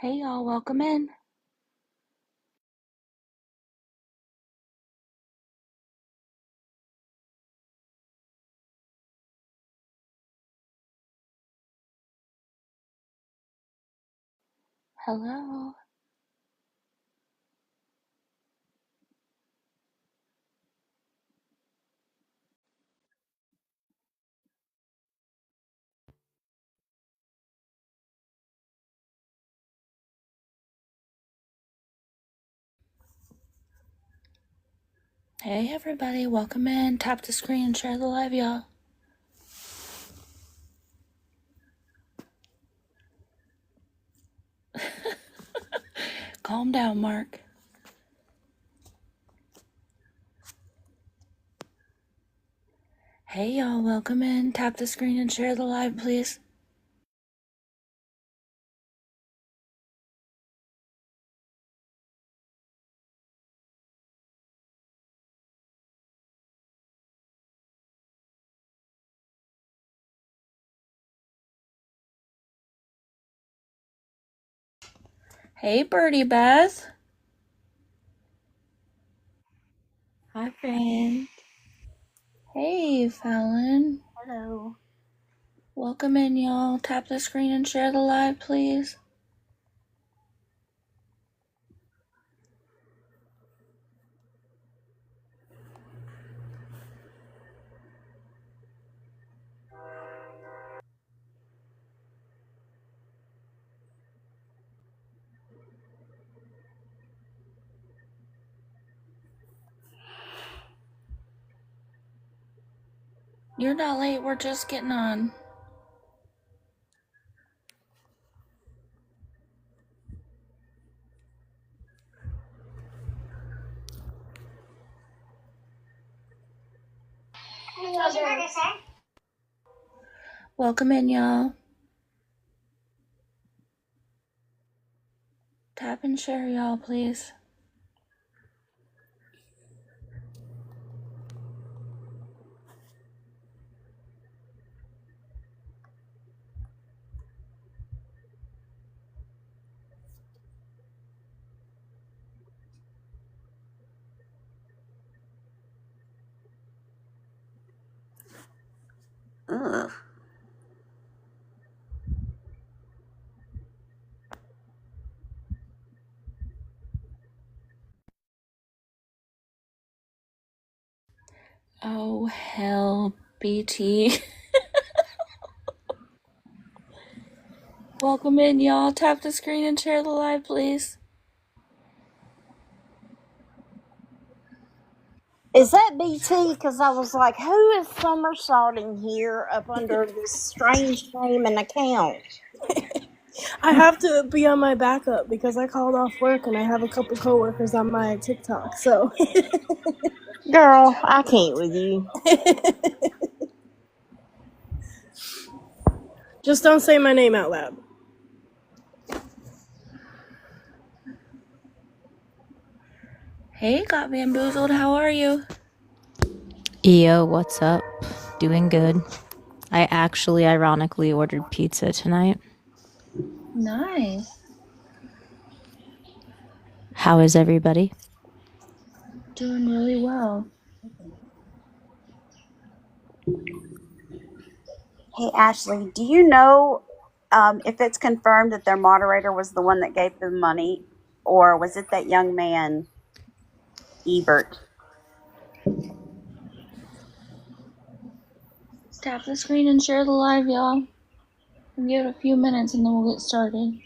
Hey y'all, welcome in. Hello. Hey everybody, welcome in. Tap the screen and share the live, y'all. Calm down, Mark. Hey y'all, welcome in. Tap the screen and share the live, please. Hey Birdie Beth. Hi friend. Hey Fallon. Hello. Welcome in, y'all. Tap the screen and share the live, please. You're not late, we're just getting on. Welcome in, y'all. Tap and share, y'all, please. Ugh. Oh, hell, BT. Welcome in, y'all. Tap the screen and share the live, please. Is that BT? Because I was like, who is somersaulting here up under this strange name and account? I have to be on my backup because I called off work and I have a couple coworkers on my TikTok. So, Girl, I can't with you. just don't say my name out loud. Hey, got bamboozled. How are you? Yo, what's up? Doing good. I actually ironically ordered pizza tonight. Nice. How is everybody? Doing really well. Hey, Ashley, do you know if it's confirmed that their moderator was the one that gave them money, or was it that young man, Ebert? Tap the screen and share the live, y'all. We'll give it a few minutes and then we'll get started.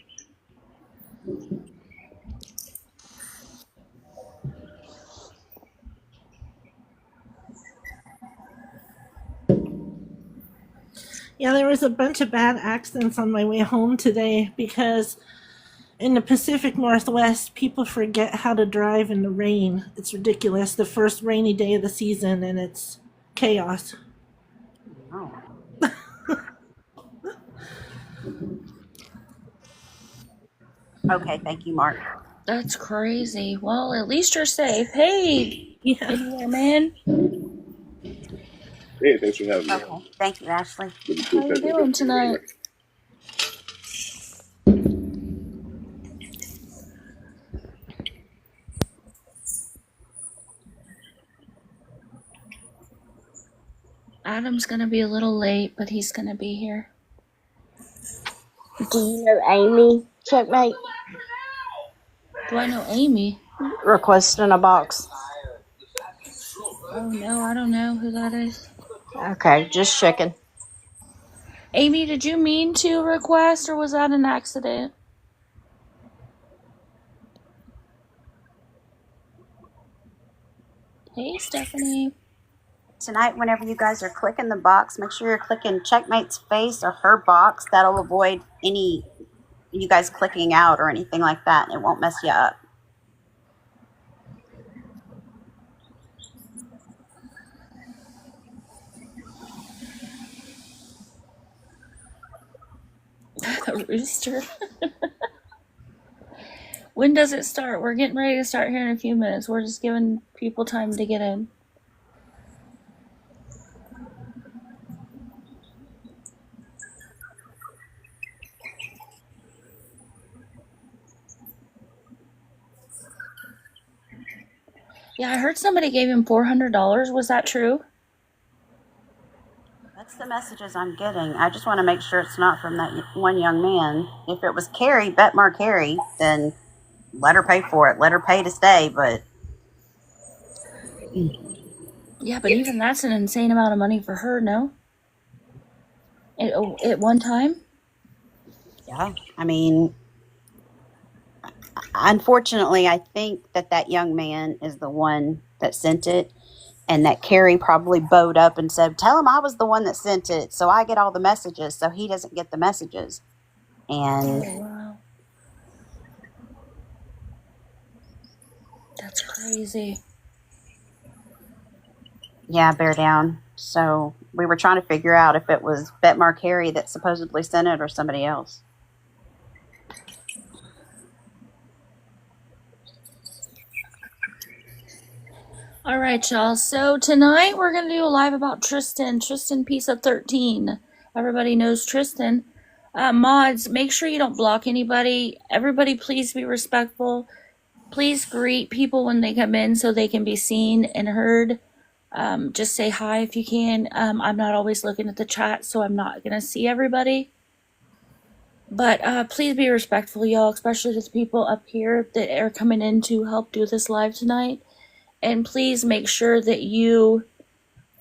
Yeah, there was a bunch of bad accidents on my way home today because in the Pacific Northwest, people forget how to drive in the rain. It's ridiculous. The first rainy day of the season, and it's chaos. Oh. Okay, thank you, Mark. That's crazy. Well, at least you're safe. Hey, Yeah. anywhere, man. Hey, thanks for having me. Okay, thank you, Ashley. How you doing tonight? Adam's gonna be a little late, but he's gonna be here. Do you know Amy, checkmate? Do I know Amy? Requesting a box. Oh no, I don't know who that is. Okay, just checking. Amy, did you mean to request or was that an accident? Hey, Stephanie. Tonight, whenever you guys are clicking the box, make sure you're clicking Checkmate's face or her box. That'll avoid any you guys clicking out or anything like that, and it won't mess you up. The rooster. When does it start? We're getting ready to start here in a few minutes. We're just giving people time to get in. Yeah, I heard somebody gave him $400. Was that true? That's the messages I'm getting. I just want to make sure it's not from that one young man. If it was Carrie, Betmar Carrie, then let her pay for it. Let her pay to stay, but... Yeah, but even that's an insane amount of money for her, no? At one time? Yeah, I mean... Unfortunately, I think that young man is the one that sent it, and that Carrie probably bowed up and said, tell him I was the one that sent it, so I get all the messages, so he doesn't get the messages. And Oh, wow. That's crazy. yeah, bear down. So we were trying to figure out if it was Betmar Carey that supposedly sent it or somebody else. All right, y'all. So tonight we're going to do a live about Tristanspizza13. Everybody knows Tristan. Mods, make sure you don't block anybody. Everybody, please be respectful. Please greet people when they come in so they can be seen and heard. Just say hi if you can. I'm not always looking at the chat, so I'm not going to see everybody. But please be respectful, y'all, especially to the people up here that are coming in to help do this live tonight. And please make sure that you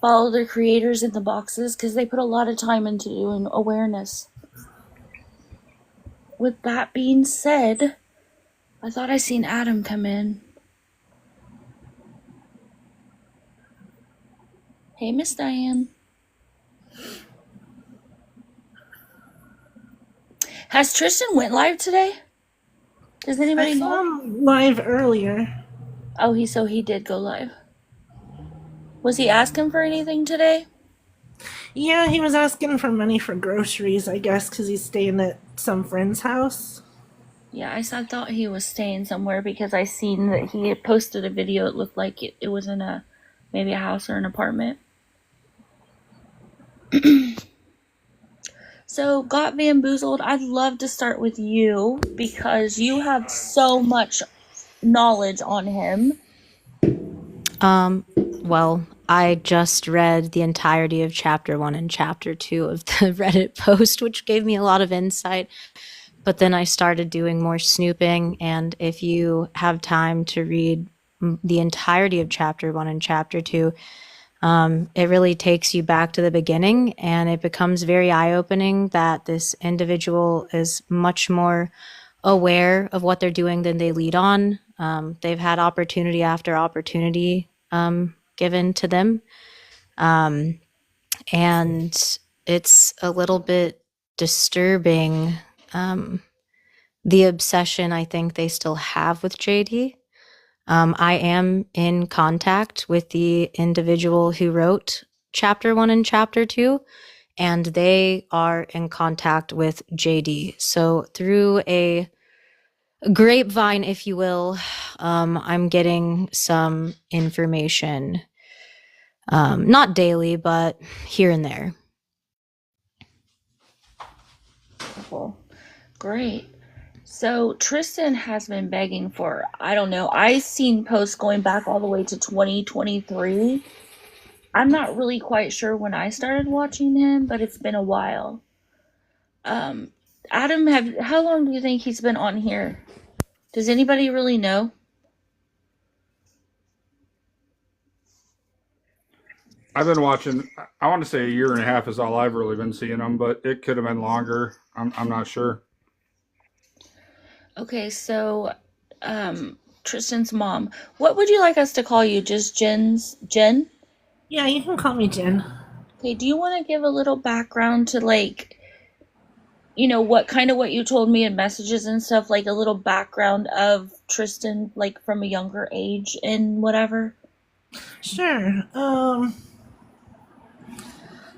follow the creators in the boxes because they put a lot of time into doing awareness. With that being said, I thought I seen Adam come in. Hey, Miss Diane. Has Tristan went live today? Does anybody I saw know? him live earlier. Oh, he did go live. Was he asking for anything today? Yeah, he was asking for money for groceries, I guess, because he's staying at some friend's house. Yeah, I thought he was staying somewhere because I seen that he had posted a video. It looked like it was in maybe a house or an apartment. So, Got Bamboozled, I'd love to start with you because you have so much knowledge on him. Well, I just read the entirety of chapter 1 and chapter 2 of the Reddit post, which gave me a lot of insight. But then I started doing more snooping, and if you have time to read the entirety of chapter 1 and chapter 2, it really takes you back to the beginning, and it becomes very eye-opening that this individual is much more aware of what they're doing than they lead on. They've had opportunity after opportunity given to them. And it's a little bit disturbing, the obsession I think they still have with JD. I am in contact with the individual who wrote chapter 1 and chapter 2, and they are in contact with JD. So through a grapevine, if you will, I'm getting some information, not daily, but here and there. Great. So Tristan has been begging for, I don't know, I've seen posts going back all the way to 2023. I'm not really quite sure when I started watching him, but it's been a while. Um, Adam, how long do you think he's been on here? Does anybody really know? I've been watching. I want to say a year and a half is all I've really been seeing them, but it could have been longer. I'm not sure. Okay, so Tristan's mom. What would you like us to call you? Just Jen? Yeah, you can call me Jen. Okay, do you want to give a little background to what you told me in messages and stuff, like a little background of Tristan, like from a younger age and whatever? Sure.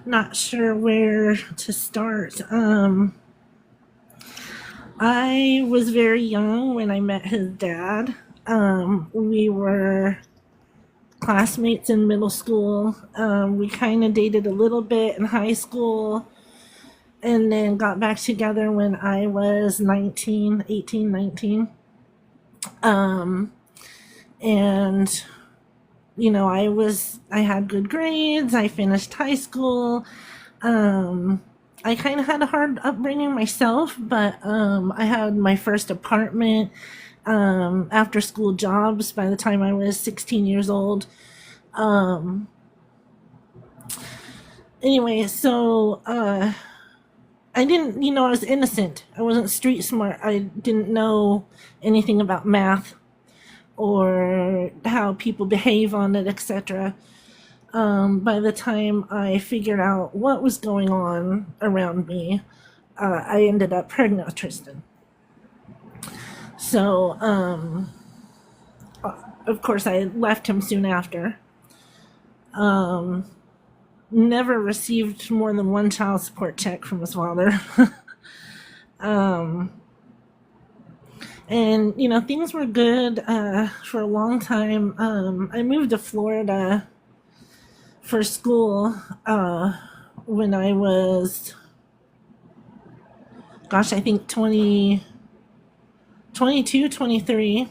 Not sure where to start. I was very young when I met his dad. We were classmates in middle school. We kind of dated a little bit in high school and then got back together when I was 18, 19. And I had good grades. I finished high school. I kind of had a hard upbringing myself, but I had my first apartment, after school jobs by the time I was 16 years old. Anyway, so I didn't, I was innocent. I wasn't street smart. I didn't know anything about math or how people behave on it, etc. By the time I figured out what was going on around me, I ended up pregnant with Tristan. So, of course, I left him soon after. Never received more than one child support check from his father. And, things were good for a long time. I moved to Florida for school when I was, I think 22, 23.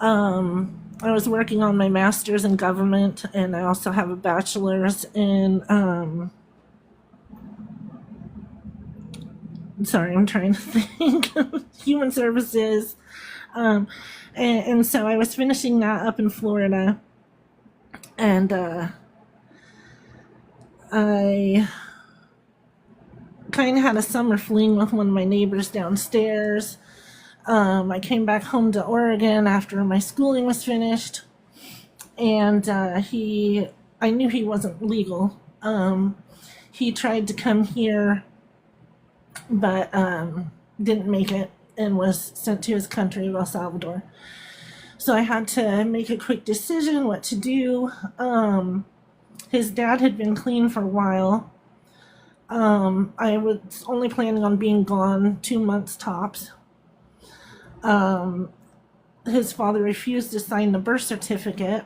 I was working on my master's in government, and I also have a bachelor's in, sorry, I'm trying to think, human services. And so I was finishing that up in Florida, and I kind of had a summer fling with one of my neighbors downstairs. I came back home to Oregon after my schooling was finished, and I knew he wasn't legal. He tried to come here, but didn't make it and was sent to his country of El Salvador. So I had to make a quick decision what to do. His dad had been clean for a while. I was only planning on being gone 2 months tops. His father refused to sign the birth certificate,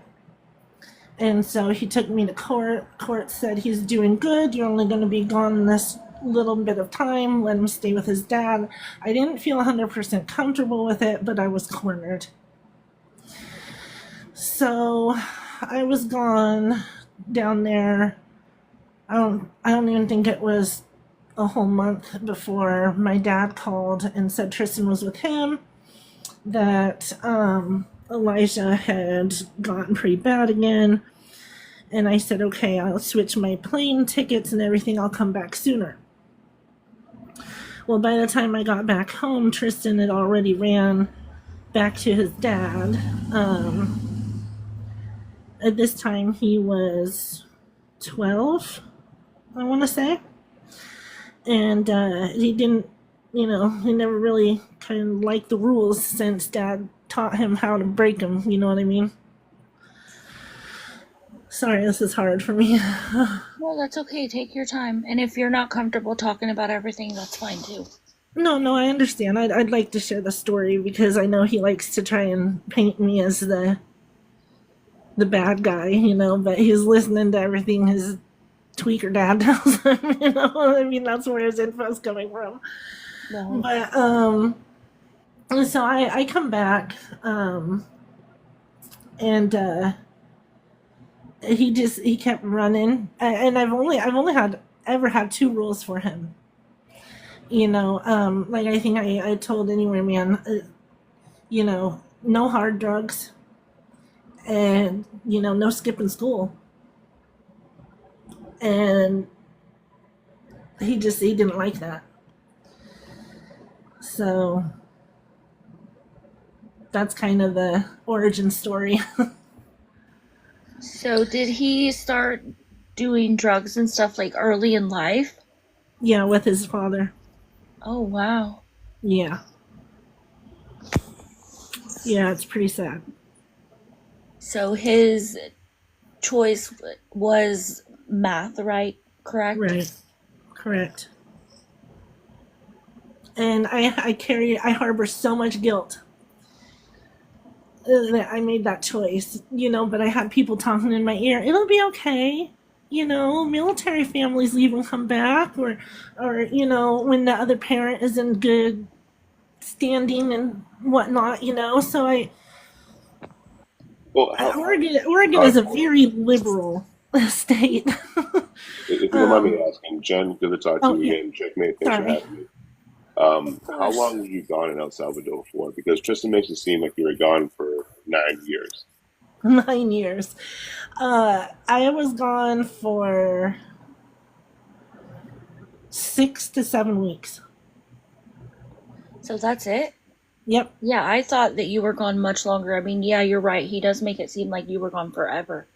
and so he took me to court. Court said he's doing good, you're only going to be gone this little bit of time, let him stay with his dad. I didn't feel 100% comfortable with it, but I was cornered. So I was gone down there. I don't even think it was a whole month before my dad called and said Tristan was with him, that Elijah had gotten pretty bad again. And I said, okay, I'll switch my plane tickets and everything. I'll come back sooner. Well, by the time I got back home, Tristan had already ran back to his dad. At this time, he was 12, I want to say. And he didn't, he never really kind of liked the rules since Dad taught him how to break them, you know what I mean? Sorry, this is hard for me. Well, that's okay. Take your time. And if you're not comfortable talking about everything, that's fine too. No, I understand. I'd like to share the story because I know he likes to try and paint me as the bad guy, but he's listening to everything his tweaker dad tells him, I mean, that's where his info's coming from. No. But, so I come back, and he kept running, and I've only ever had two rules for him. Like I think I told Anywhere Man, no hard drugs, and no skipping school. And he didn't like that. So that's kind of the origin story. So did he start doing drugs and stuff like early in life? Yeah, with his father. Oh wow. Yeah. Yeah, it's pretty sad. So his choice was math, right? Correct? Right. Correct. And I harbor so much guilt that I made that choice, but I had people talking in my ear, it'll be okay. Military families leave and come back, or when the other parent is in good standing and whatnot, So Well, Oregon how is a very liberal state. if you don't mind me asking, Jen, good to talk to Oh you yeah, again. Checkmate, thanks for sorry. having me. Of How course. long have you gone in El Salvador for? Because Tristan makes it seem like you were gone for 9 years. 9 years. I was gone for 6 to 7 weeks. So that's it? Yep. Yeah, I thought that you were gone much longer. I mean, yeah, you're right. He does make it seem like you were gone forever.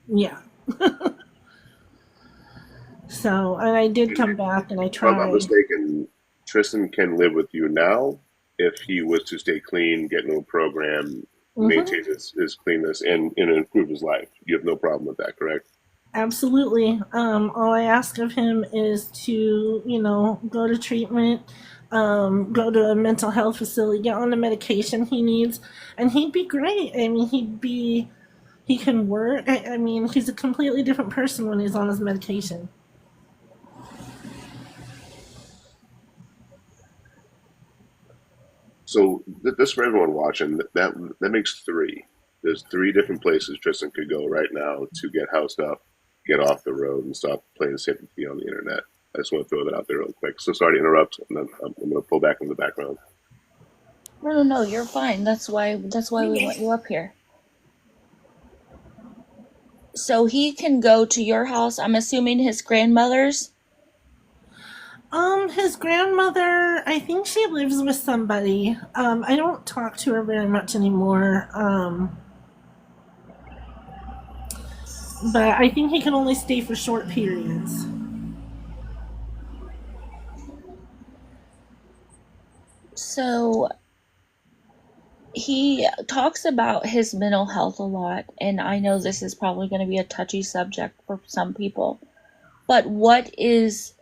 Yeah. So, and I did come back and I If I'm not tried. mistaken, Tristan can live with you now if he was to stay clean, get into a program, Hmm. maintain his cleanness, and improve his life. You have no problem with that, correct? Absolutely. All I ask of him is to, go to treatment, go to a mental health facility, get on the medication he needs, and he'd be great. I mean, he can work. I mean, he's a completely different person when he's on his medication. So this for everyone watching, that makes three. There's three different places Tristan could go right now to get housed up, get off the road, and stop playing safety on the internet. I just want to throw that out there real quick. So sorry to interrupt, and then I'm going to pull back in the background. No, no, no, you're fine. That's why we want you up here. So he can go to your house. I'm assuming his grandmother's. His grandmother, I think she lives with somebody. I don't talk to her very much anymore. But I think he can only stay for short periods. So he talks about his mental health a lot, and I know this is probably going to be a touchy subject for some people. But what is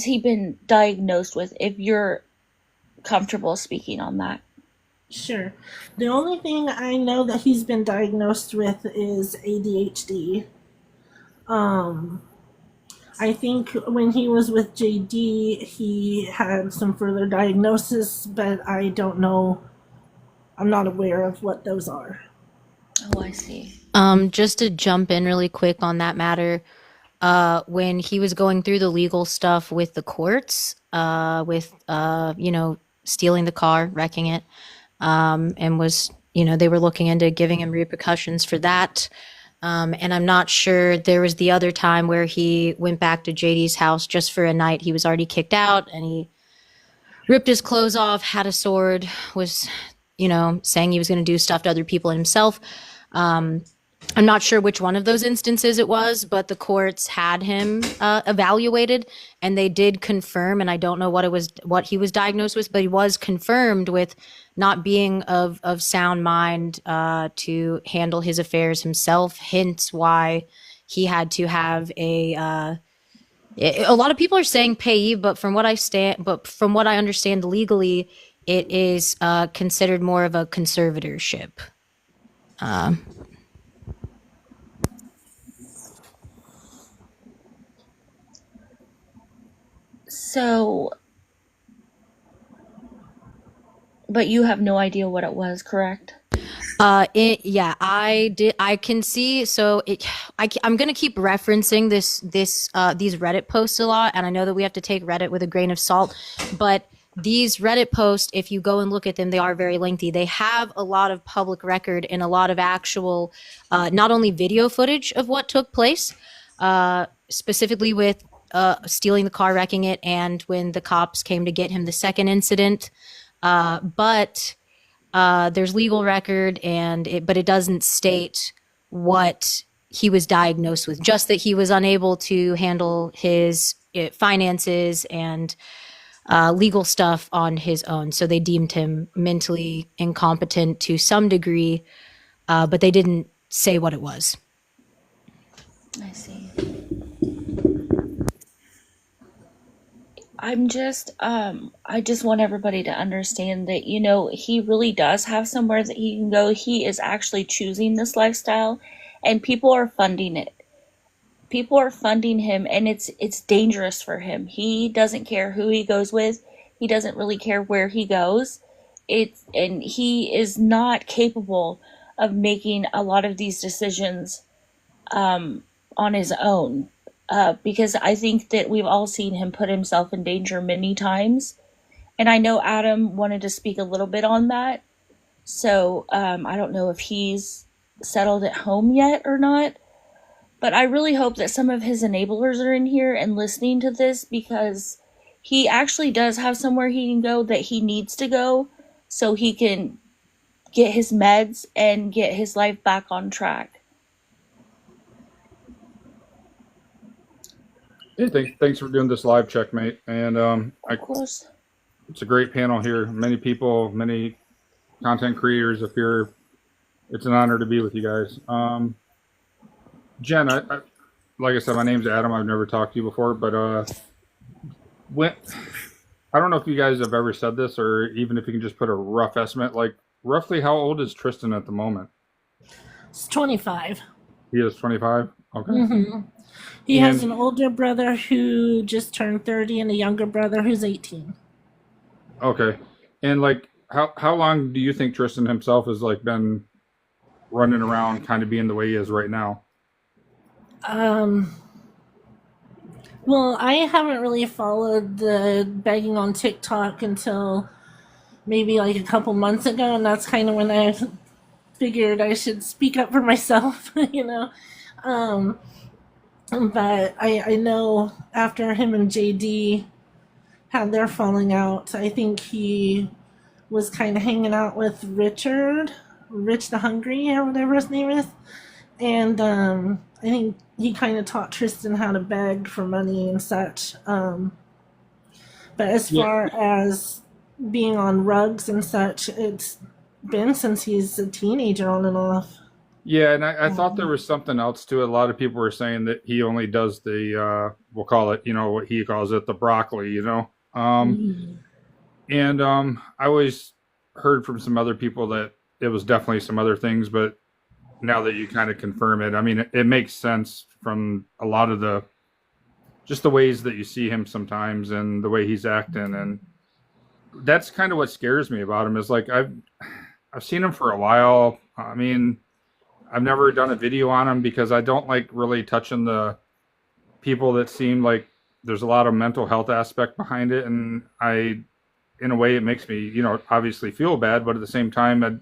he been diagnosed with, if you're comfortable speaking on that? Sure. The only thing I know that he's been diagnosed with is ADHD. Um, I think when he was with JD, he had some further diagnosis, but I don't know. I'm not aware of what those are. Oh, I see. Just to jump in really quick on that matter, when he was going through the legal stuff with the courts, with stealing the car, wrecking it, and was they were looking into giving him repercussions for that. And I'm not sure, there was the other time where he went back to JD's house just for a night. He was already kicked out and he ripped his clothes off, had a sword, was saying he was going to do stuff to other people and himself. I'm not sure which one of those instances it was, but the courts had him evaluated, and they did confirm. And I don't know what he was diagnosed with, but he was confirmed with not being of sound mind to handle his affairs himself. Hence, why he had to have a lot of people are saying payee, but from what I understand legally, it is considered more of a conservatorship. So, but you have no idea what it was, correct? Yeah, I did. I can see. So I'm gonna keep referencing these Reddit posts a lot, and I know that we have to take Reddit with a grain of salt, but these Reddit posts, if you go and look at them, they are very lengthy. They have a lot of public record and a lot of actual, not only video footage of what took place, specifically with stealing the car, wrecking it, and when the cops came to get him the second incident, but there's legal record, but it doesn't state what he was diagnosed with. Just that he was unable to handle his finances and legal stuff on his own. So they deemed him mentally incompetent to some degree, but they didn't say what it was. I see. I just want everybody to understand that, he really does have somewhere that he can go. He is actually choosing this lifestyle, and people are funding it. People are funding him, and it's dangerous for him. He doesn't care who he goes with. He doesn't really care where he goes. And he is not capable of making a lot of these decisions on his own. Because I think that we've all seen him put himself in danger many times. And I know Adam wanted to speak a little bit on that. So I don't know if he's settled at home yet or not. But I really hope that some of his enablers are in here and listening to this, because he actually does have somewhere he can go that he needs to go so he can get his meds and get his life back on track. Hey, thanks for doing this live check, mate. And Of course. it's a great panel here. Many people, many content creators. It's an honor to be with you guys. Jen, like I said, my name's Adam. I've never talked to you before, but I don't know if you guys have ever said this, or even if you can just put a rough estimate. Like, roughly, how old is Tristan at the moment? It's 25. He is 25. Okay. Mm-hmm. He has an older brother who just turned 30 and a younger brother who's 18. Okay. And like, how long do you think Tristan himself has like been running around, kind of being the way he is right now? Well, I haven't really followed the begging on TikTok until maybe like a couple months ago, and that's kind of when I figured I should speak up for myself, But I know after him and JD had their falling out, I think he was kind of hanging out with Rich the Hungry, or whatever his name is. And I think he kind of taught Tristan how to beg for money and such. But as far as being on rugs and such, it's been since he's a teenager on and off. Yeah, and I thought there was something else to it. A lot of people were saying that he only does the, we'll call it, what he calls it, the broccoli, And I always heard from some other people that it was definitely some other things, but now that you kind of confirm it, I mean, it makes sense from a lot of just the ways that you see him sometimes and the way he's acting. And that's kind of what scares me about him, is like, I've seen him for a while. I mean, I've never done a video on him because I don't like really touching the people that seem like there's a lot of mental health aspect behind it. And in a way, it makes me, obviously feel bad, but at the same time, I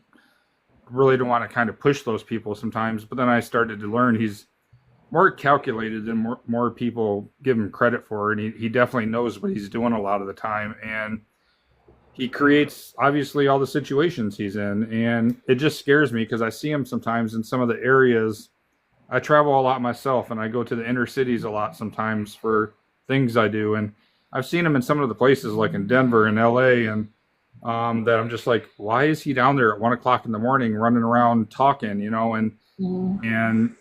really don't want to kind of push those people sometimes. But then I started to learn he's more calculated than more people give him credit for. And he definitely knows what he's doing a lot of the time. And he creates, obviously, all the situations he's in. And it just scares me because I see him sometimes in some of the areas. I travel a lot myself, and I go to the inner cities a lot sometimes for things I do. And I've seen him in some of the places like in Denver and LA, and that I'm just like, why is he down there at 1 o'clock in the morning running around talking, and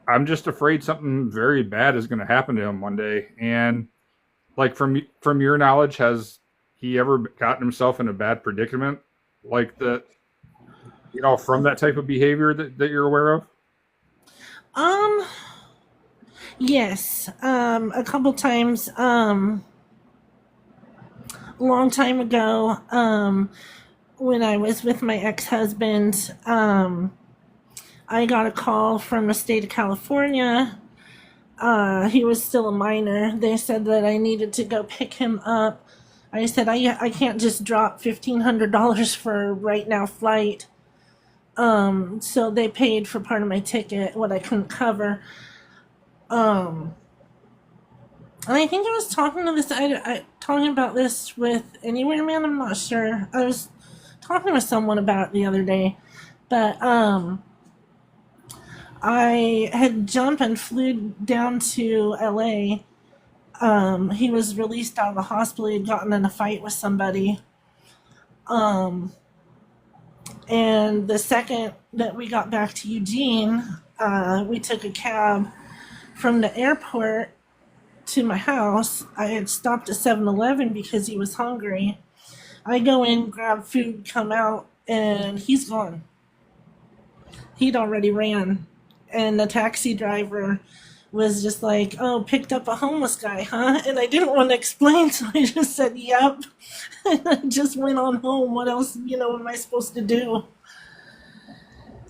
I'm just afraid something very bad is going to happen to him one day. And like, from your knowledge, has he ever gotten himself in a bad predicament like that, from that type of behavior that you're aware of? Yes. A couple times, a long time ago, when I was with my ex-husband, I got a call from the state of California. He was still a minor. They said that I needed to go pick him up. I said, I can't just drop $1,500 for a right now flight. So they paid for part of my ticket, what I couldn't cover. And I think I was talking about this with Anywhere Man. I'm not sure. I was talking with someone about it the other day, but I had jumped and flew down to LA. He was released out of the hospital. He had gotten in a fight with somebody. And the second that we got back to Eugene, we took a cab from the airport to my house. I had stopped at 7-Eleven because he was hungry. I go in, grab food, come out, and he's gone. He'd already ran. And the taxi driver was just like, "Oh, picked up a homeless guy, huh?" And I didn't want to explain, so I just said, "Yep." And I just went on home. What else, am I supposed to do?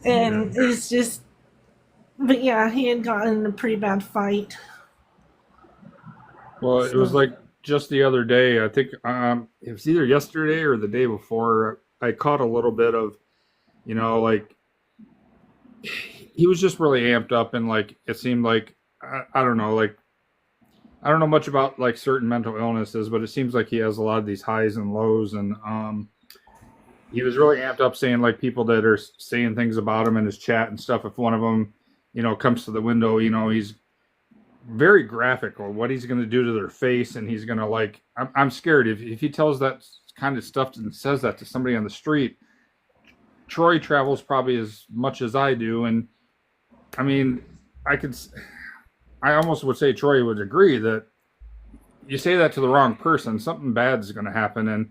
And it's just, but yeah, he had gotten in a pretty bad fight. Well, it was So, like just the other day. I think it was either yesterday or the day before. I caught a little bit of, like he was just really amped up, and like it seemed like I don't know, like I don't know much about like certain mental illnesses, but it seems like he has a lot of these highs and lows, and he was really amped up saying like people that are saying things about him in his chat and stuff. If one of them, comes to the window, he's very graphic on what he's going to do to their face, and he's going to like. I'm scared if he tells that kind of stuff and says that to somebody on the street. Troy travels probably as much as I do, and I mean, I almost would say Troy would agree that you say that to the wrong person, something bad is going to happen, and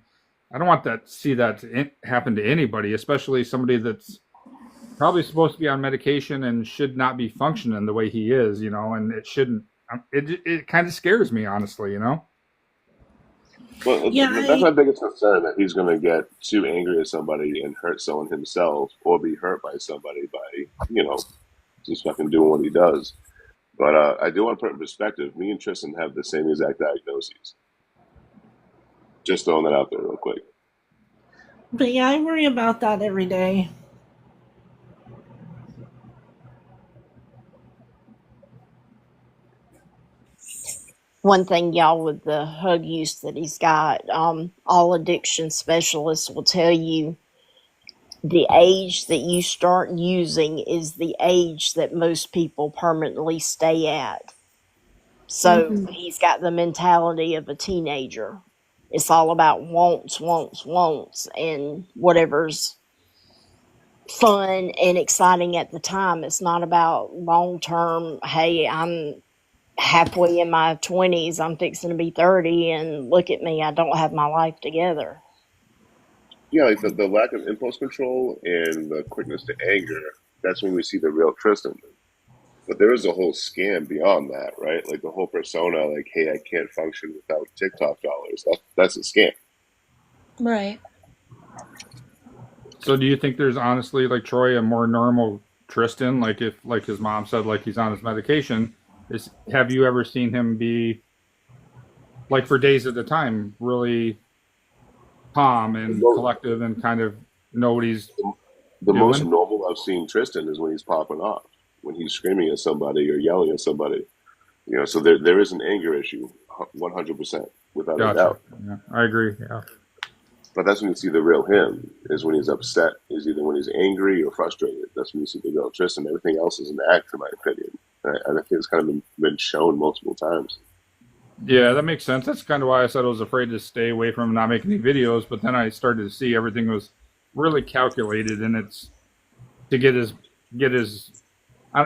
I don't want that to happen to anybody, especially somebody that's probably supposed to be on medication and should not be functioning the way he is, and it shouldn't. It kind of scares me, honestly. Well, yeah, that's my biggest concern, that he's going to get too angry at somebody and hurt someone himself, or be hurt by somebody by, just fucking doing what he does. But I do want to put in perspective, me and Tristan have the same exact diagnoses. Just throwing that out there real quick. but yeah, I worry about that every day. One thing, y'all, with the hug use that he's got, all addiction specialists will tell you the age that you start using is the age that most people permanently stay at. So he's got the mentality of a teenager. It's all about wants, wants, wants, and whatever's fun and exciting at the time. It's not about long term, hey, I'm halfway in my 20s, I'm fixing to be 30, and look at me, I don't have my life together. Yeah, like the lack of impulse control and the quickness to anger, that's when we see the real Tristan. But there is a whole scam beyond that, right? Like the whole persona, like, hey, I can't function without TikTok dollars. That's a scam. Right. So, do you think there's honestly, like Troy, a more normal Tristan? Like if, like his mom said, like he's on his medication. Have you ever seen him be like for days at a time, really calm and collective and kind of know what he's The doing? most normal I've seen Tristan is when he's popping off, when he's screaming at somebody or yelling at somebody. So there is an anger issue, 100%, without a doubt. Yeah, I agree. Yeah. But that's when you see the real him, is when he's upset, is either when he's angry or frustrated. That's when you see the real Tristan. Everything else is an act, in my opinion. And I think it's kind of been shown multiple times. Yeah, that makes sense. That's kind of why I said I was afraid to stay away from him, not making any videos. But then I started to see everything was really calculated, and it's to get his.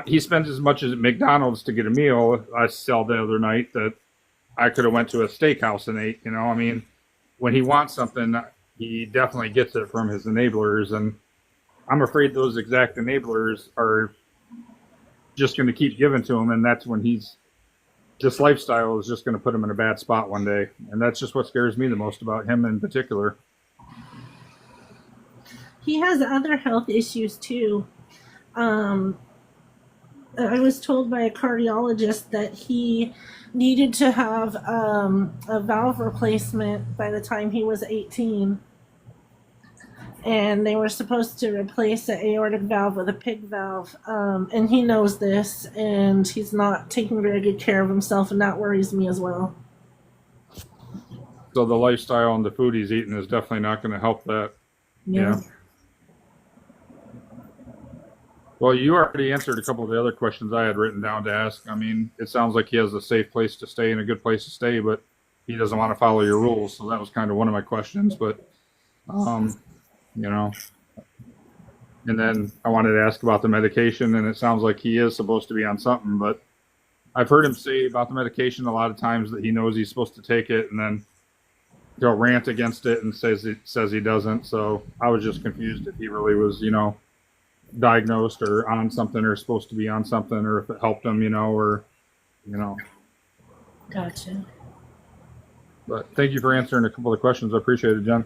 He spends as much as at McDonald's to get a meal. I saw the other night that I could have went to a steakhouse and ate. I mean, when he wants something, he definitely gets it from his enablers, and I'm afraid those exact enablers are just going to keep giving to him, and that's when this lifestyle is just going to put him in a bad spot one day, and that's just what scares me the most about him in particular. he has other health issues too. Um, I was told by a cardiologist that he needed to have a valve replacement by the time he was 18. And they were supposed to replace the aortic valve with a pig valve. And he knows this, and he's not taking very good care of himself, and that worries me as well. So the lifestyle and the food he's eating is definitely not going to help that. Yeah. Well, you already answered a couple of the other questions I had written down to ask. I mean, it sounds like he has a safe place to stay and a good place to stay, but he doesn't want to follow your rules. So that was kind of one of my questions. But, you know, and then I wanted to ask about the medication, and it sounds like he is supposed to be on something, but I've heard him say about the medication a lot of times that he knows he's supposed to take it, and then he'll rant against it and says he doesn't. So I was just confused if he really was, diagnosed or on something or supposed to be on something, or if it helped him, or. Gotcha. But thank you for answering a couple of questions. I appreciate it, Jen.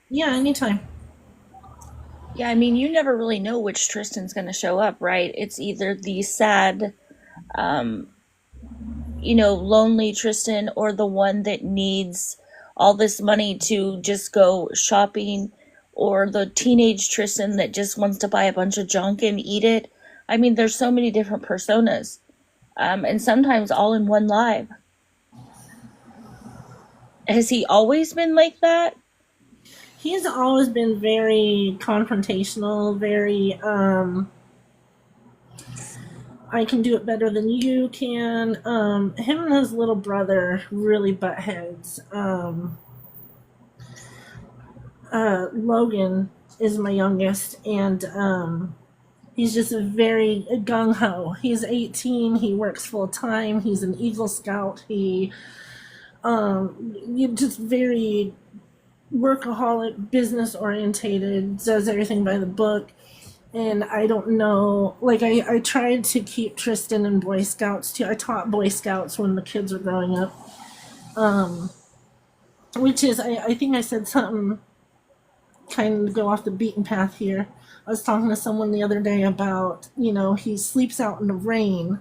Yeah, anytime. Yeah, I mean, you never really know which Tristan's going to show up, right? It's either the sad, lonely Tristan, or the one that needs all this money to just go shopping, or the teenage Tristan that just wants to buy a bunch of junk and eat it. I mean, there's so many different personas, and sometimes all in one live. Has he always been like that? He's always been very confrontational, very, I can do it better than you can. Him and his little brother really butt heads. Logan is my youngest, and he's just a very gung-ho. He's 18, he works full-time, he's an Eagle Scout, he just very workaholic, business orientated, does everything by the book. And I don't know, like I tried to keep Tristan in Boy Scouts too. I taught Boy Scouts when the kids were growing up. Which is, I think I said something kind of go off the beaten path here. I was talking to someone the other day about, he sleeps out in the rain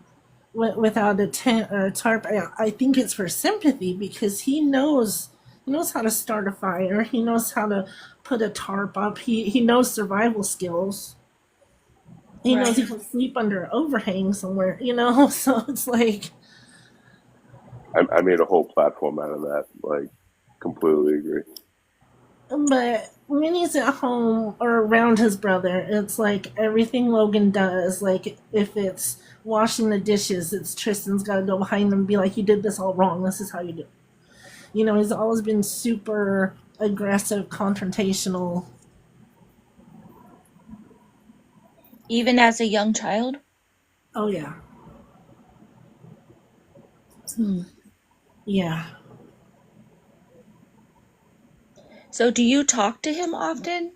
without a tent or a tarp. I think it's for sympathy, because he knows how to start a fire. He knows how to put a tarp up. He knows survival skills. He knows he can sleep under an overhang somewhere, so it's like. I made a whole platform out of that. Like, completely agree. But when he's at home or around his brother, it's like everything Logan does. Like, if it's washing the dishes, it's Tristan's got to go behind them and be like, "You did this all wrong. This is how you do it." He's always been super aggressive, confrontational. Even as a young child? Oh, yeah. Yeah. So do you talk to him often?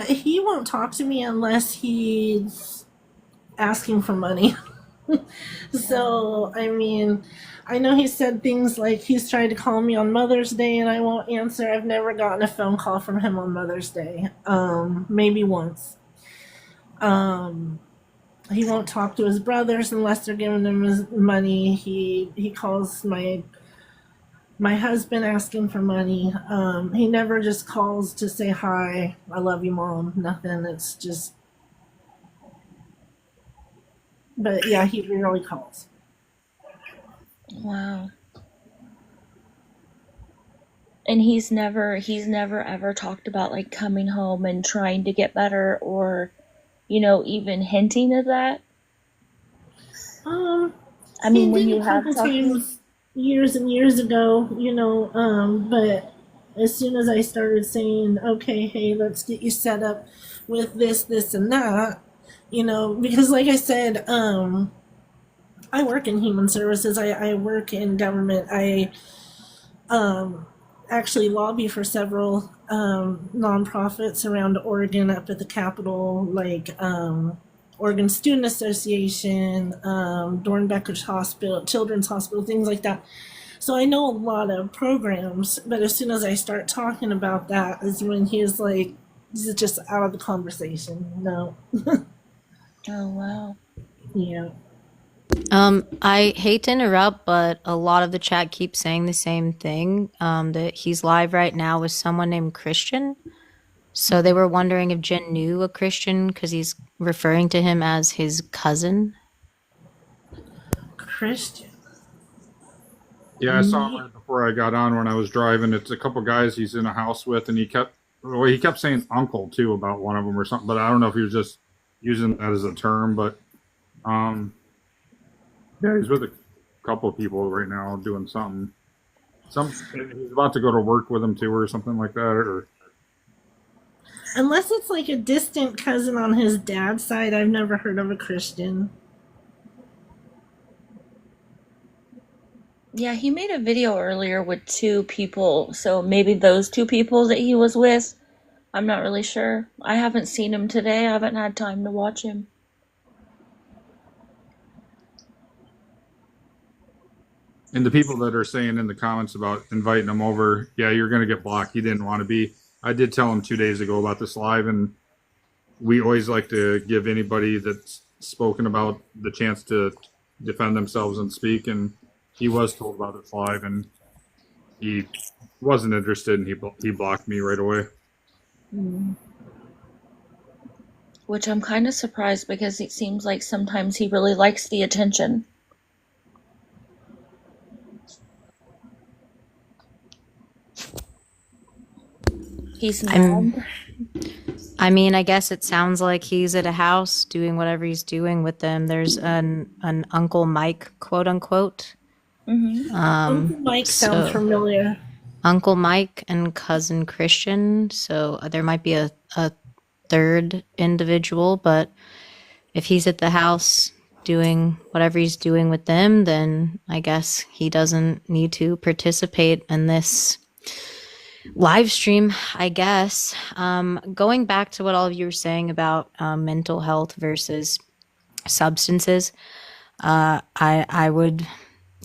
He won't talk to me unless he's asking for money. So, I mean, I know he said things like he's tried to call me on Mother's Day and I won't answer. I've never gotten a phone call from him on Mother's Day. Maybe once. He won't talk to his brothers unless they're giving him his money. He calls my husband asking for money. He never just calls to say hi, I love you, Mom. Nothing. It's just. But yeah, he rarely calls. Wow. And he's never ever talked about like coming home and trying to get better, or even hinting of that. I mean, when you have times years and years ago, but as soon as I started saying, okay, hey, let's get you set up with this and that, because like I said, I work in human services. I work in government. I actually lobby for several nonprofits around Oregon up at the Capitol, like Oregon Student Association, Dornbecker's Hospital, Children's Hospital, things like that. So I know a lot of programs, but as soon as I start talking about that is when he's like, he's just out of the conversation. No. Oh, wow. Yeah. I hate to interrupt, but a lot of the chat keeps saying the same thing. That he's live right now with someone named Christian. So they were wondering if Jen knew a Christian because he's referring to him as his cousin. Christian. Yeah, I saw him right before I got on when I was driving. It's a couple guys he's in a house with, and he kept saying uncle too about one of them or something. But I don't know if he was just using that as a term. But yeah, he's with a couple of people right now doing something. He's about to go to work with them too, or something like that. Or Unless it's like a distant cousin on his dad's side, I've never heard of a Christian. Yeah, he made a video earlier with 2 people, so maybe those 2 people that he was with. I'm not really sure. I haven't seen him today. I haven't had time to watch him. and the people that are saying in the comments about inviting him over, yeah, you're going to get blocked. He didn't want to be. I did tell him 2 days ago about this live, and we always like to give anybody that's spoken about the chance to defend themselves and speak. And he was told about this live, and he wasn't interested, and he blocked me right away. Which I'm kind of surprised because it seems like sometimes he really likes the attention. He's mad. I mean, I guess it sounds like he's at a house doing whatever he's doing with them. There's an Uncle Mike, quote unquote. Uncle Mike sounds familiar. Uncle Mike and cousin Christian. So there might be a third individual, but if he's at the house doing whatever he's doing with them, then I guess he doesn't need to participate in this live stream, I guess. Going back to what all of you were saying about mental health versus substances, I would,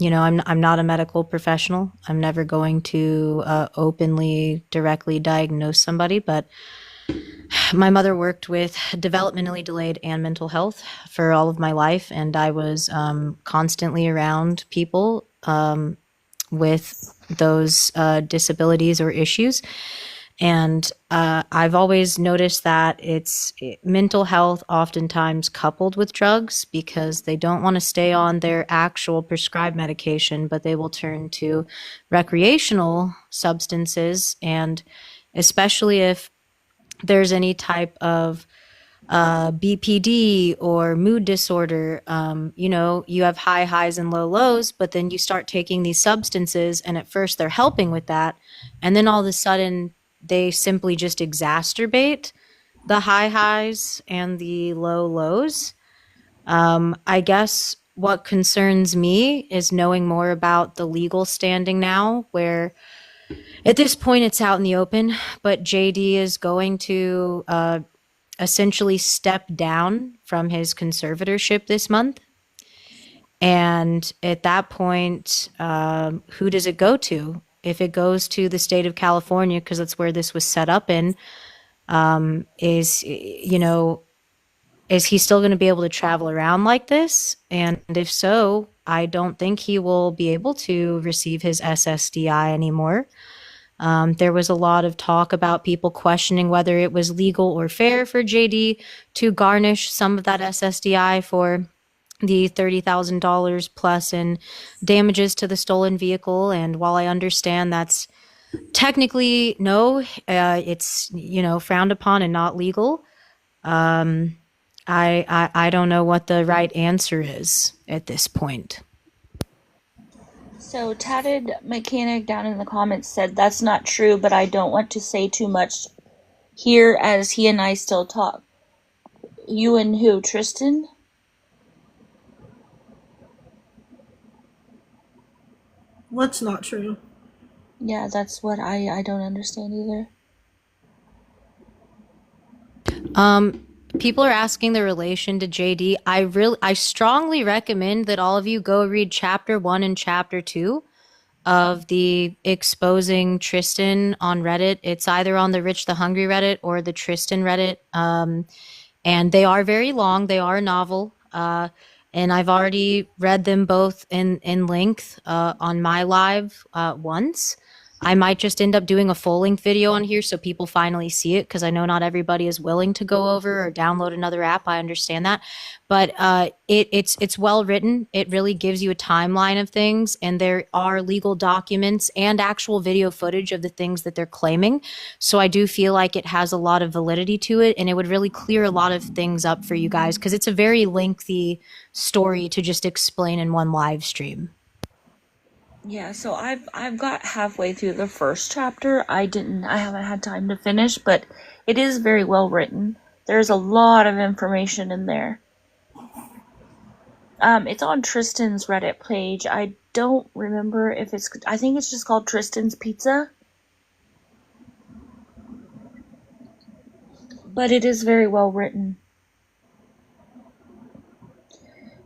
I'm not a medical professional. I'm never going to openly, directly diagnose somebody, but my mother worked with developmentally delayed and mental health for all of my life, and I was constantly around people with those disabilities or issues. And I've always noticed that it's mental health oftentimes coupled with drugs because they don't want to stay on their actual prescribed medication, but they will turn to recreational substances. And especially if there's any type of BPD or mood disorder, you have high highs and low lows, but then you start taking these substances and at first they're helping with that. And then all of a sudden they simply just exacerbate the high highs and the low lows. I guess what concerns me is knowing more about the legal standing now, where at this point it's out in the open, but JD is going to essentially step down from his conservatorship this month. And at that point, who does it go to? If it goes to the state of California, because that's where this was set up in, is he still going to be able to travel around like this? And if so, I don't think he will be able to receive his SSDI anymore. There was a lot of talk about people questioning whether it was legal or fair for JD to garnish some of that SSDI for the $30,000 plus in damages to the stolen vehicle. And while I understand that's technically no, it's frowned upon and not legal. I don't know what the right answer is at this point. So Tatted Mechanic down in the comments said that's not true, but I don't want to say too much here as he and I still talk. You and who, Tristan? What's not true? Yeah, that's what I don't understand either. People are asking the relation to JD. I strongly recommend that all of you go read chapter 1 and chapter 2 of the exposing Tristan on Reddit. It's either on the Rich the Hungry Reddit or the Tristan Reddit. And they are very long. They are a novel. And I've already read them both in length on my live once. I might just end up doing a full length video on here so people finally see it, because I know not everybody is willing to go over or download another app. I understand that, but it's well written. It really gives you a timeline of things, and there are legal documents and actual video footage of the things that they're claiming. So I do feel like it has a lot of validity to it, and it would really clear a lot of things up for you guys, because it's a very lengthy story to just explain in one live stream. Yeah, so I've got halfway through the first chapter. I haven't had time to finish, but it is very well written. There's a lot of information in there. It's on Tristan's Reddit page. I don't remember if I think it's just called Tristan's Pizza. But it is very well written.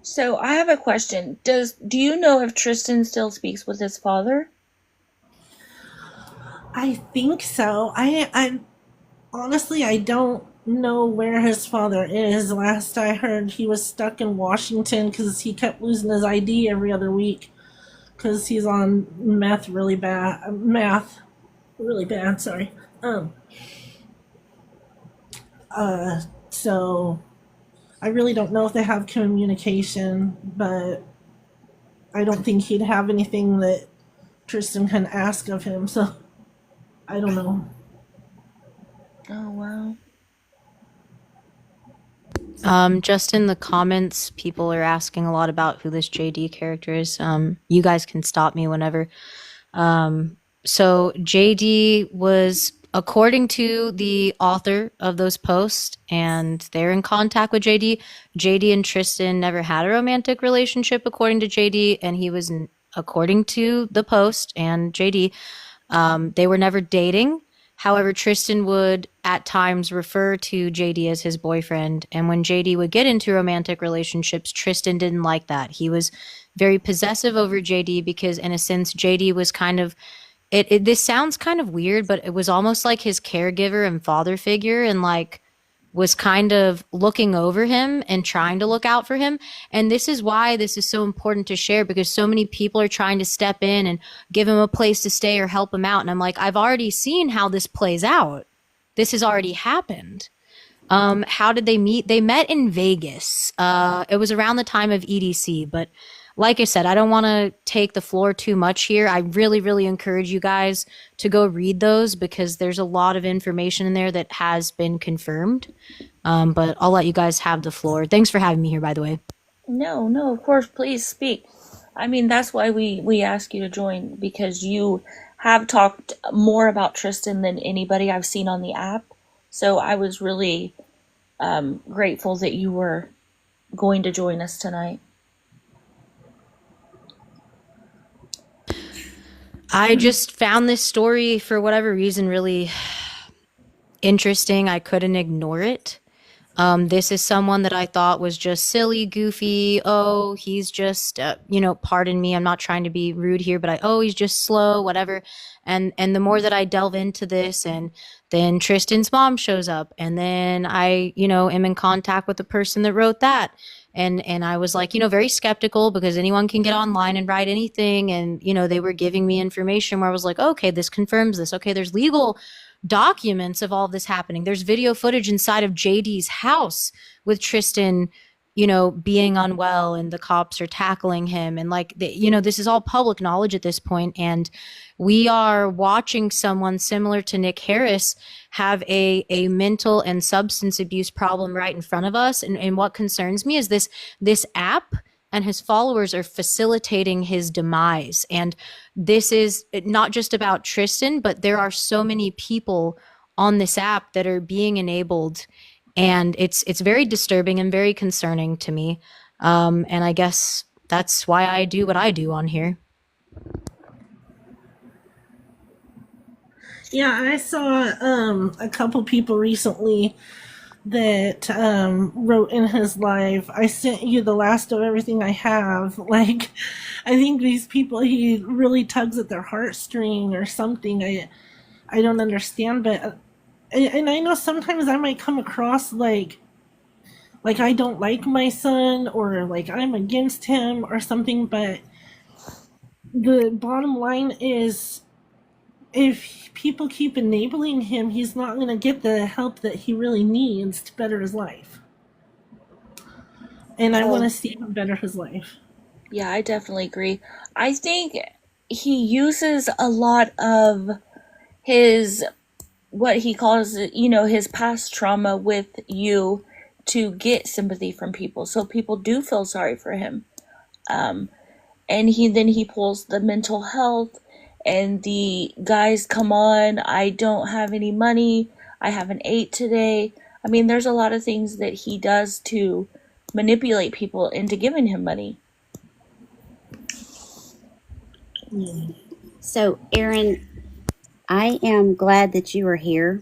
So I have a question. Do you know if Tristan still speaks with his father? I think so. I honestly, I don't know where his father is. Last I heard, he was stuck in Washington because he kept losing his ID every other week because he's on meth really bad. Sorry. So I really don't know if they have communication, but I don't think he'd have anything that Tristan can ask of him. So I don't know. Oh, wow. Just in the comments, people are asking a lot about who this JD character is. You guys can stop me whenever. So JD was, according to the author of those posts, and they're in contact with JD. JD and Tristan never had a romantic relationship, according to JD, and he was, according to the post and JD, they were never dating. However, Tristan would at times refer to JD as his boyfriend. And when JD would get into romantic relationships, Tristan didn't like that. He was very possessive over JD because, in a sense, JD was kind of, this sounds kind of weird, but it was almost like his caregiver and father figure, and like was kind of looking over him and trying to look out for him. And this is why this is so important to share, because so many people are trying to step in and give him a place to stay or help him out. And I'm like, I've already seen how this plays out. This has already happened. How did they meet? They met in Vegas. It was around the time of EDC, but like I said, I don't want to take the floor too much here. I really, really encourage you guys to go read those, because there's a lot of information in there that has been confirmed. But I'll let you guys have the floor. Thanks for having me here, by the way. No, of course, please speak. I mean, that's why we ask you to join, because you have talked more about Tristan than anybody I've seen on the app. So I was really grateful that you were going to join us tonight. I just found this story, for whatever reason, really interesting. I couldn't ignore it. This is someone that I thought was just silly, goofy. Oh, he's just, pardon me, I'm not trying to be rude here, but he's just slow, whatever. And the more that I delve into this, and then Tristan's mom shows up, and then I, am in contact with the person that wrote that. And I was like, very skeptical, because anyone can get online and write anything. And, they were giving me information where I was like, okay, this confirms this. Okay, there's legal documents of all of this happening. There's video footage inside of JD's house with Tristan, being unwell, and the cops are tackling him. And like, this is all public knowledge at this point. And we are watching someone similar to Nick Harris have a mental and substance abuse problem right in front of us. And what concerns me is this app and his followers are facilitating his demise. And this is not just about Tristan, but there are so many people on this app that are being enabled. And it's very disturbing and very concerning to me. And I guess that's why I do what I do on here. Yeah, I saw a couple people recently that wrote in his live, "I sent you the last of everything I have." Like, I think these people, he really tugs at their heartstring or something. I don't understand, but and I know sometimes I might come across like I don't like my son or like I'm against him or something, but the bottom line is if people keep enabling him, he's not going to get the help that he really needs to better his life. And I want to see him better his life. Yeah, I definitely agree. I think he uses a lot of his, what he calls, his past trauma with you to get sympathy from people. So people do feel sorry for him. And he pulls the mental health and the guys, come on, I don't have any money. I haven't ate today. I mean, there's a lot of things that he does to manipulate people into giving him money. So, Aaron, I am glad that you are here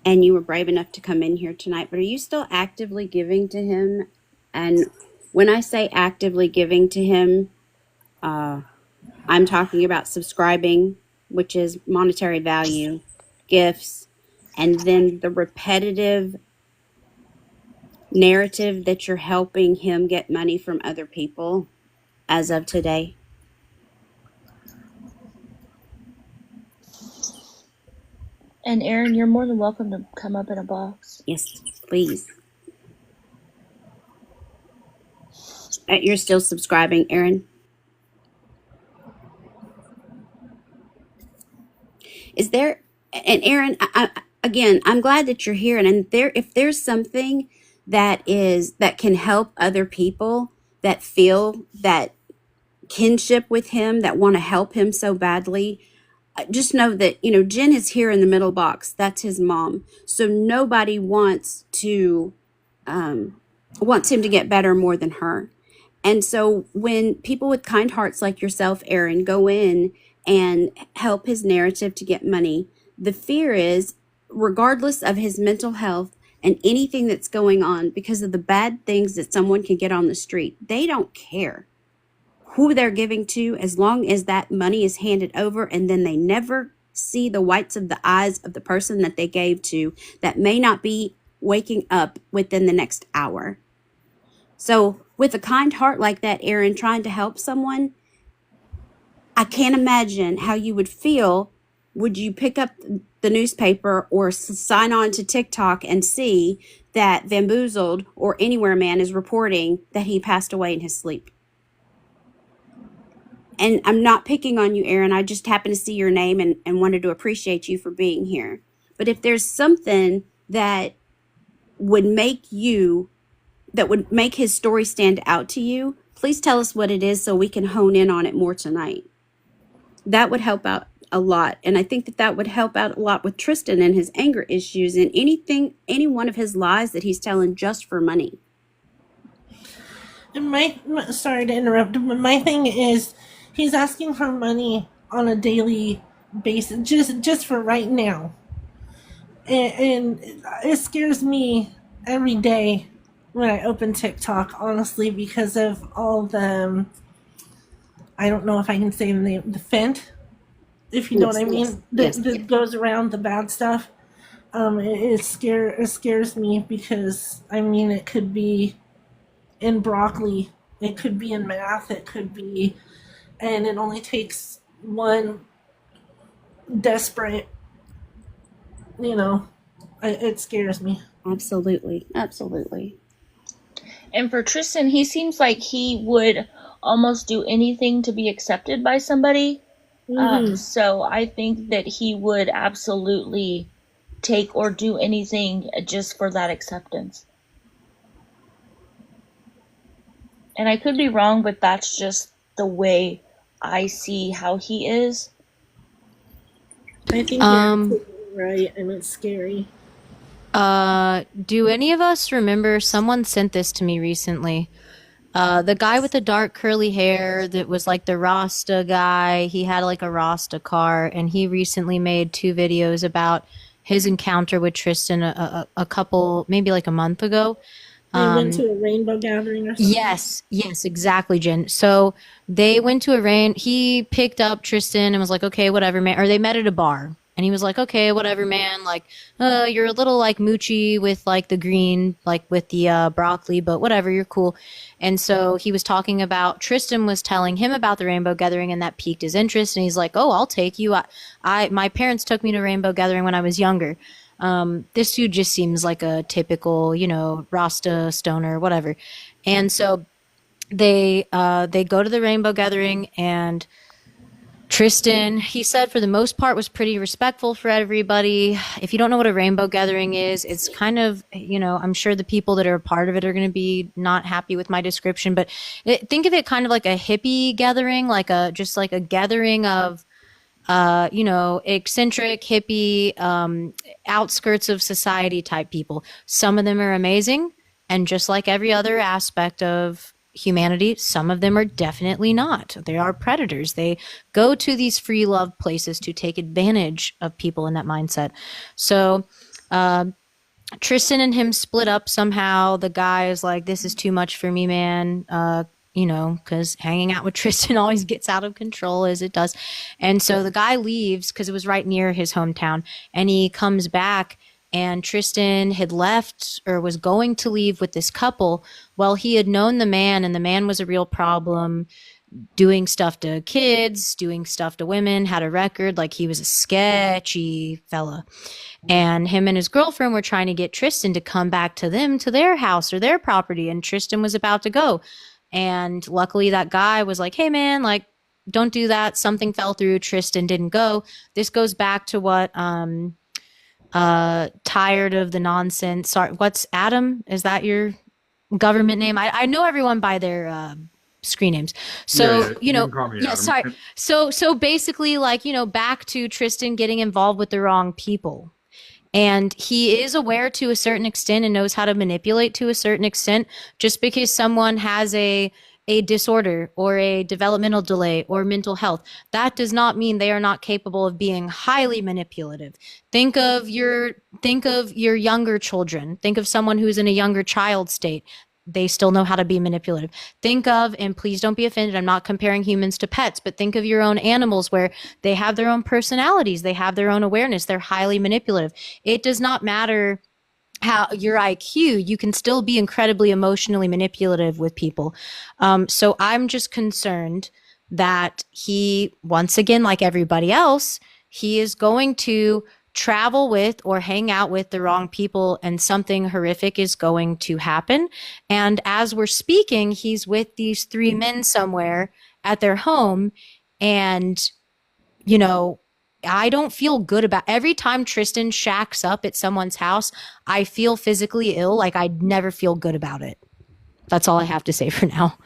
and you were brave enough to come in here tonight, but are you still actively giving to him? And when I say actively giving to him, I'm talking about subscribing, which is monetary value, gifts, and then the repetitive narrative that you're helping him get money from other people as of today. And Aaron, you're more than welcome to come up in a box. Yes, please. You're still subscribing, Aaron? Is there, and Aaron, again, I'm glad that you're here. And if there's something that can help other people that feel that kinship with him, that want to help him so badly, just know that, Jen is here in the middle box. That's his mom. So nobody wants him to get better more than her. And so when people with kind hearts like yourself, Aaron, go in and help his narrative to get money, the fear is, regardless of his mental health and anything that's going on, because of the bad things that someone can get on the street, they don't care who they're giving to, as long as that money is handed over, and then they never see the whites of the eyes of the person that they gave to, that may not be waking up within the next hour. So with a kind heart like that, Aaron, trying to help someone, I can't imagine how you would feel. Would you pick up the newspaper or sign on to TikTok and see that Bamboozled or Anywhere Man is reporting that he passed away in his sleep? And I'm not picking on you, Aaron. I just happened to see your name and wanted to appreciate you for being here. But if there's something that would make his story stand out to you, please tell us what it is so we can hone in on it more tonight. That would help out a lot. And I think that would help out a lot with Tristan and his anger issues and any one of his lies that he's telling just for money. And sorry to interrupt, but my thing is, he's asking for money on a daily basis, just for right now. And it scares me every day when I open TikTok, honestly, because of all the, I don't know if I can say the name, the Fent, if you know what I mean, that goes around the bad stuff. It scares me because, I mean, it could be in broccoli, it could be in math, it could be, and it only takes one desperate, it scares me. Absolutely. Absolutely. And for Tristan, he seems like he would almost do anything to be accepted by somebody. So I think that he would absolutely take or do anything just for that acceptance. And I could be wrong, but that's just the way I see how he is. I think you're absolutely right, and it's scary. Do any of us remember, someone sent this to me recently, the guy with the dark curly hair that was like the Rasta guy? He had like a Rasta car, and he recently made 2 videos about his encounter with Tristan a couple, maybe like a month ago. They went to a rainbow gathering or something. Yes, exactly, Jen. So they went to a rain. He picked up Tristan and was like, "Okay, whatever, man." Or they met at a bar, and he was like, "Okay, whatever, man. Like, you're a little like moochy with like the green, like with the broccoli, but whatever, you're cool." And so he was talking about Tristan was telling him about the rainbow gathering, and that piqued his interest. And he's like, "Oh, I'll take you. My parents took me to rainbow gathering when I was younger." This dude just seems like a typical, Rasta stoner, whatever. And so they go to the rainbow gathering, and Tristan, he said for the most part was pretty respectful for everybody. If you don't know what a rainbow gathering is, it's kind of, I'm sure the people that are a part of it are going to be not happy with my description, but think of it kind of like a hippie gathering, just like a gathering of eccentric, hippie, outskirts of society type people. Some of them are amazing. And just like every other aspect of humanity, some of them are definitely not. They are predators. They go to these free love places to take advantage of people in that mindset. So, Tristan and him split up somehow. The guy is like, "This is too much for me, man." Because hanging out with Tristan always gets out of control, as it does. And so the guy leaves because it was right near his hometown. And he comes back, and Tristan had left or was going to leave with this couple. Well, he had known the man, and the man was a real problem, doing stuff to kids, doing stuff to women, had a record. Like, he was a sketchy fella. And him and his girlfriend were trying to get Tristan to come back to them, to their house or their property. And Tristan was about to go. And luckily that guy was like, "Hey man, like, don't do that." Something fell through. Tristan didn't go. This goes back to what, tired of the nonsense. Sorry, what's Adam? Is that your government name? I know everyone by their, screen names. So, yeah, you can call me Adam. sorry. So basically, like, back to Tristan getting involved with the wrong people. And he is aware to a certain extent and knows how to manipulate to a certain extent. Just because someone has a disorder or a developmental delay or mental health, that does not mean they are not capable of being highly manipulative. Think of your younger children. Think of someone who's in a younger child state. They still know how to be manipulative. Think of, and please don't be offended, I'm not comparing humans to pets, but think of your own animals where they have their own personalities, they have their own awareness, they're highly manipulative. It does not matter how your IQ, you can still be incredibly emotionally manipulative with people. So I'm just concerned that he, once again, like everybody else, he is going to travel with or hang out with the wrong people, and something horrific is going to happen. And as we're speaking, he's with these three men somewhere at their home. And, I don't feel good about every time Tristan shacks up at someone's house. I feel physically ill. Like, I never feel good about it. That's all I have to say for now.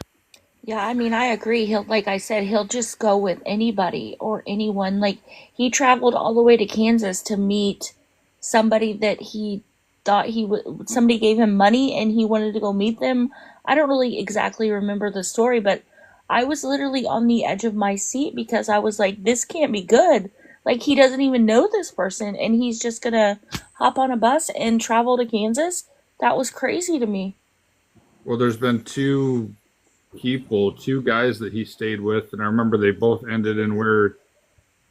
Yeah, I mean, I agree. Like I said, he'll just go with anybody or anyone. Like, he traveled all the way to Kansas to meet somebody that he thought he would, somebody gave him money and he wanted to go meet them. I don't really exactly remember the story, but I was literally on the edge of my seat because I was like, this can't be good. Like, he doesn't even know this person and he's just gonna hop on a bus and travel to Kansas. That was crazy to me. Well, there's been two guys that he stayed with, and I remember they both ended in where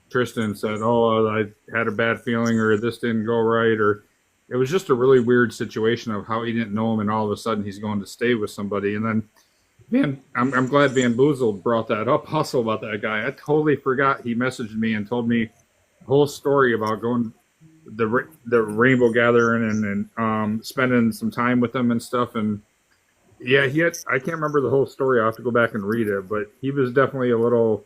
Tristan said, "Oh, I had a bad feeling," or "This didn't go right," or it was just a really weird situation of how he didn't know him, and all of a sudden he's going to stay with somebody. And then I'm glad Van Boozled brought that up also about that guy. I totally forgot. He messaged me and told me the whole story about going the rainbow gathering and spending some time with them and stuff. And yeah, I can't remember the whole story. I'll have to go back and read it, but he was definitely a little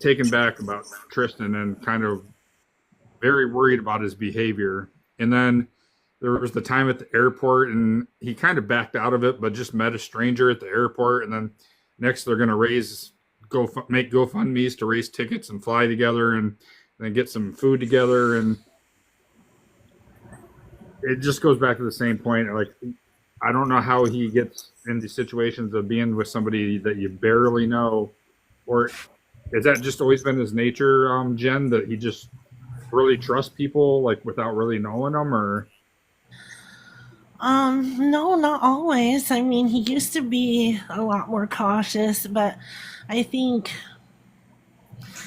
taken back about Tristan and kind of very worried about his behavior. And then there was the time at the airport, and he kind of backed out of it, but just met a stranger at the airport. And then next they're going to make GoFundMe's to raise tickets and fly together and then get some food together. And it just goes back to the same point. Like, I don't know how he gets in these situations of being with somebody that you barely know, or has that just always been his nature, Jen, that he just really trust people like without really knowing them, or No, not always. I mean, he used to be a lot more cautious, but I think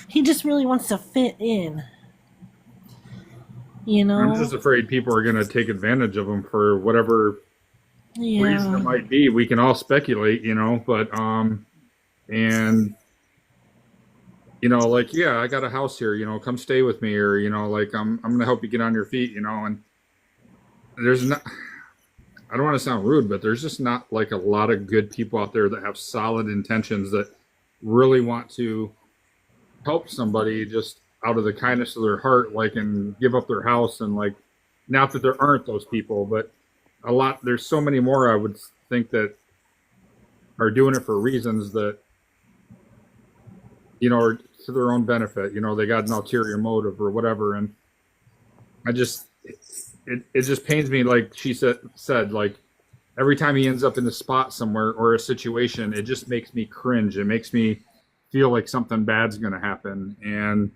he just really wants to fit in, you I'm just know? afraid people are going to take advantage of them for whatever reason it Yeah. might be. We can all speculate, but and like, yeah, I got a house here, come stay with me, or like I'm going to help you get on your feet, and there's not. I don't want to sound rude, but there's just not like a lot of good people out there that have solid intentions that really want to help somebody just out of the kindness of their heart, like, and give up their house. And like, not that there aren't those people, but there's so many more I would think that are doing it for reasons that, are to their own benefit. They got an ulterior motive or whatever. And I just, it just pains me. Like she said, like, every time he ends up in a spot somewhere or a situation, it just makes me cringe. It makes me feel like something bad's going to happen. And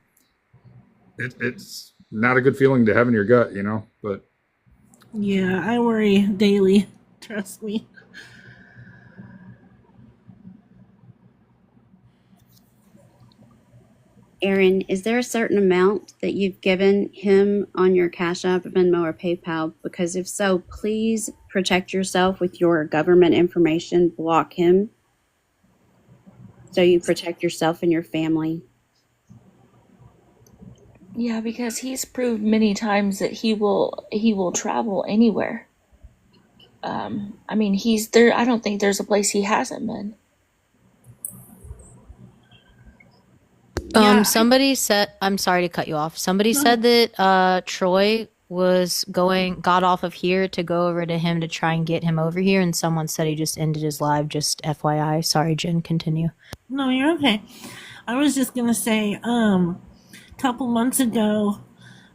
it's not a good feeling to have in your gut, but Yeah, I worry daily. Trust me. Aaron, is there a certain amount that you've given him on your Cash App, Venmo, or PayPal? Because if so, please protect yourself with your government information. Block him so you protect yourself and your family. Yeah, because he's proved many times that he will travel anywhere. I mean, he's there. I don't think there's a place he hasn't been. Yeah, Somebody said, I'm sorry to cut you off. Somebody no, said that Troy got off of here to go over to him to try and get him over here, and someone said he just ended his live. Just FYI. Sorry, Jen, continue. no, you're okay. I was just gonna say, a couple months ago,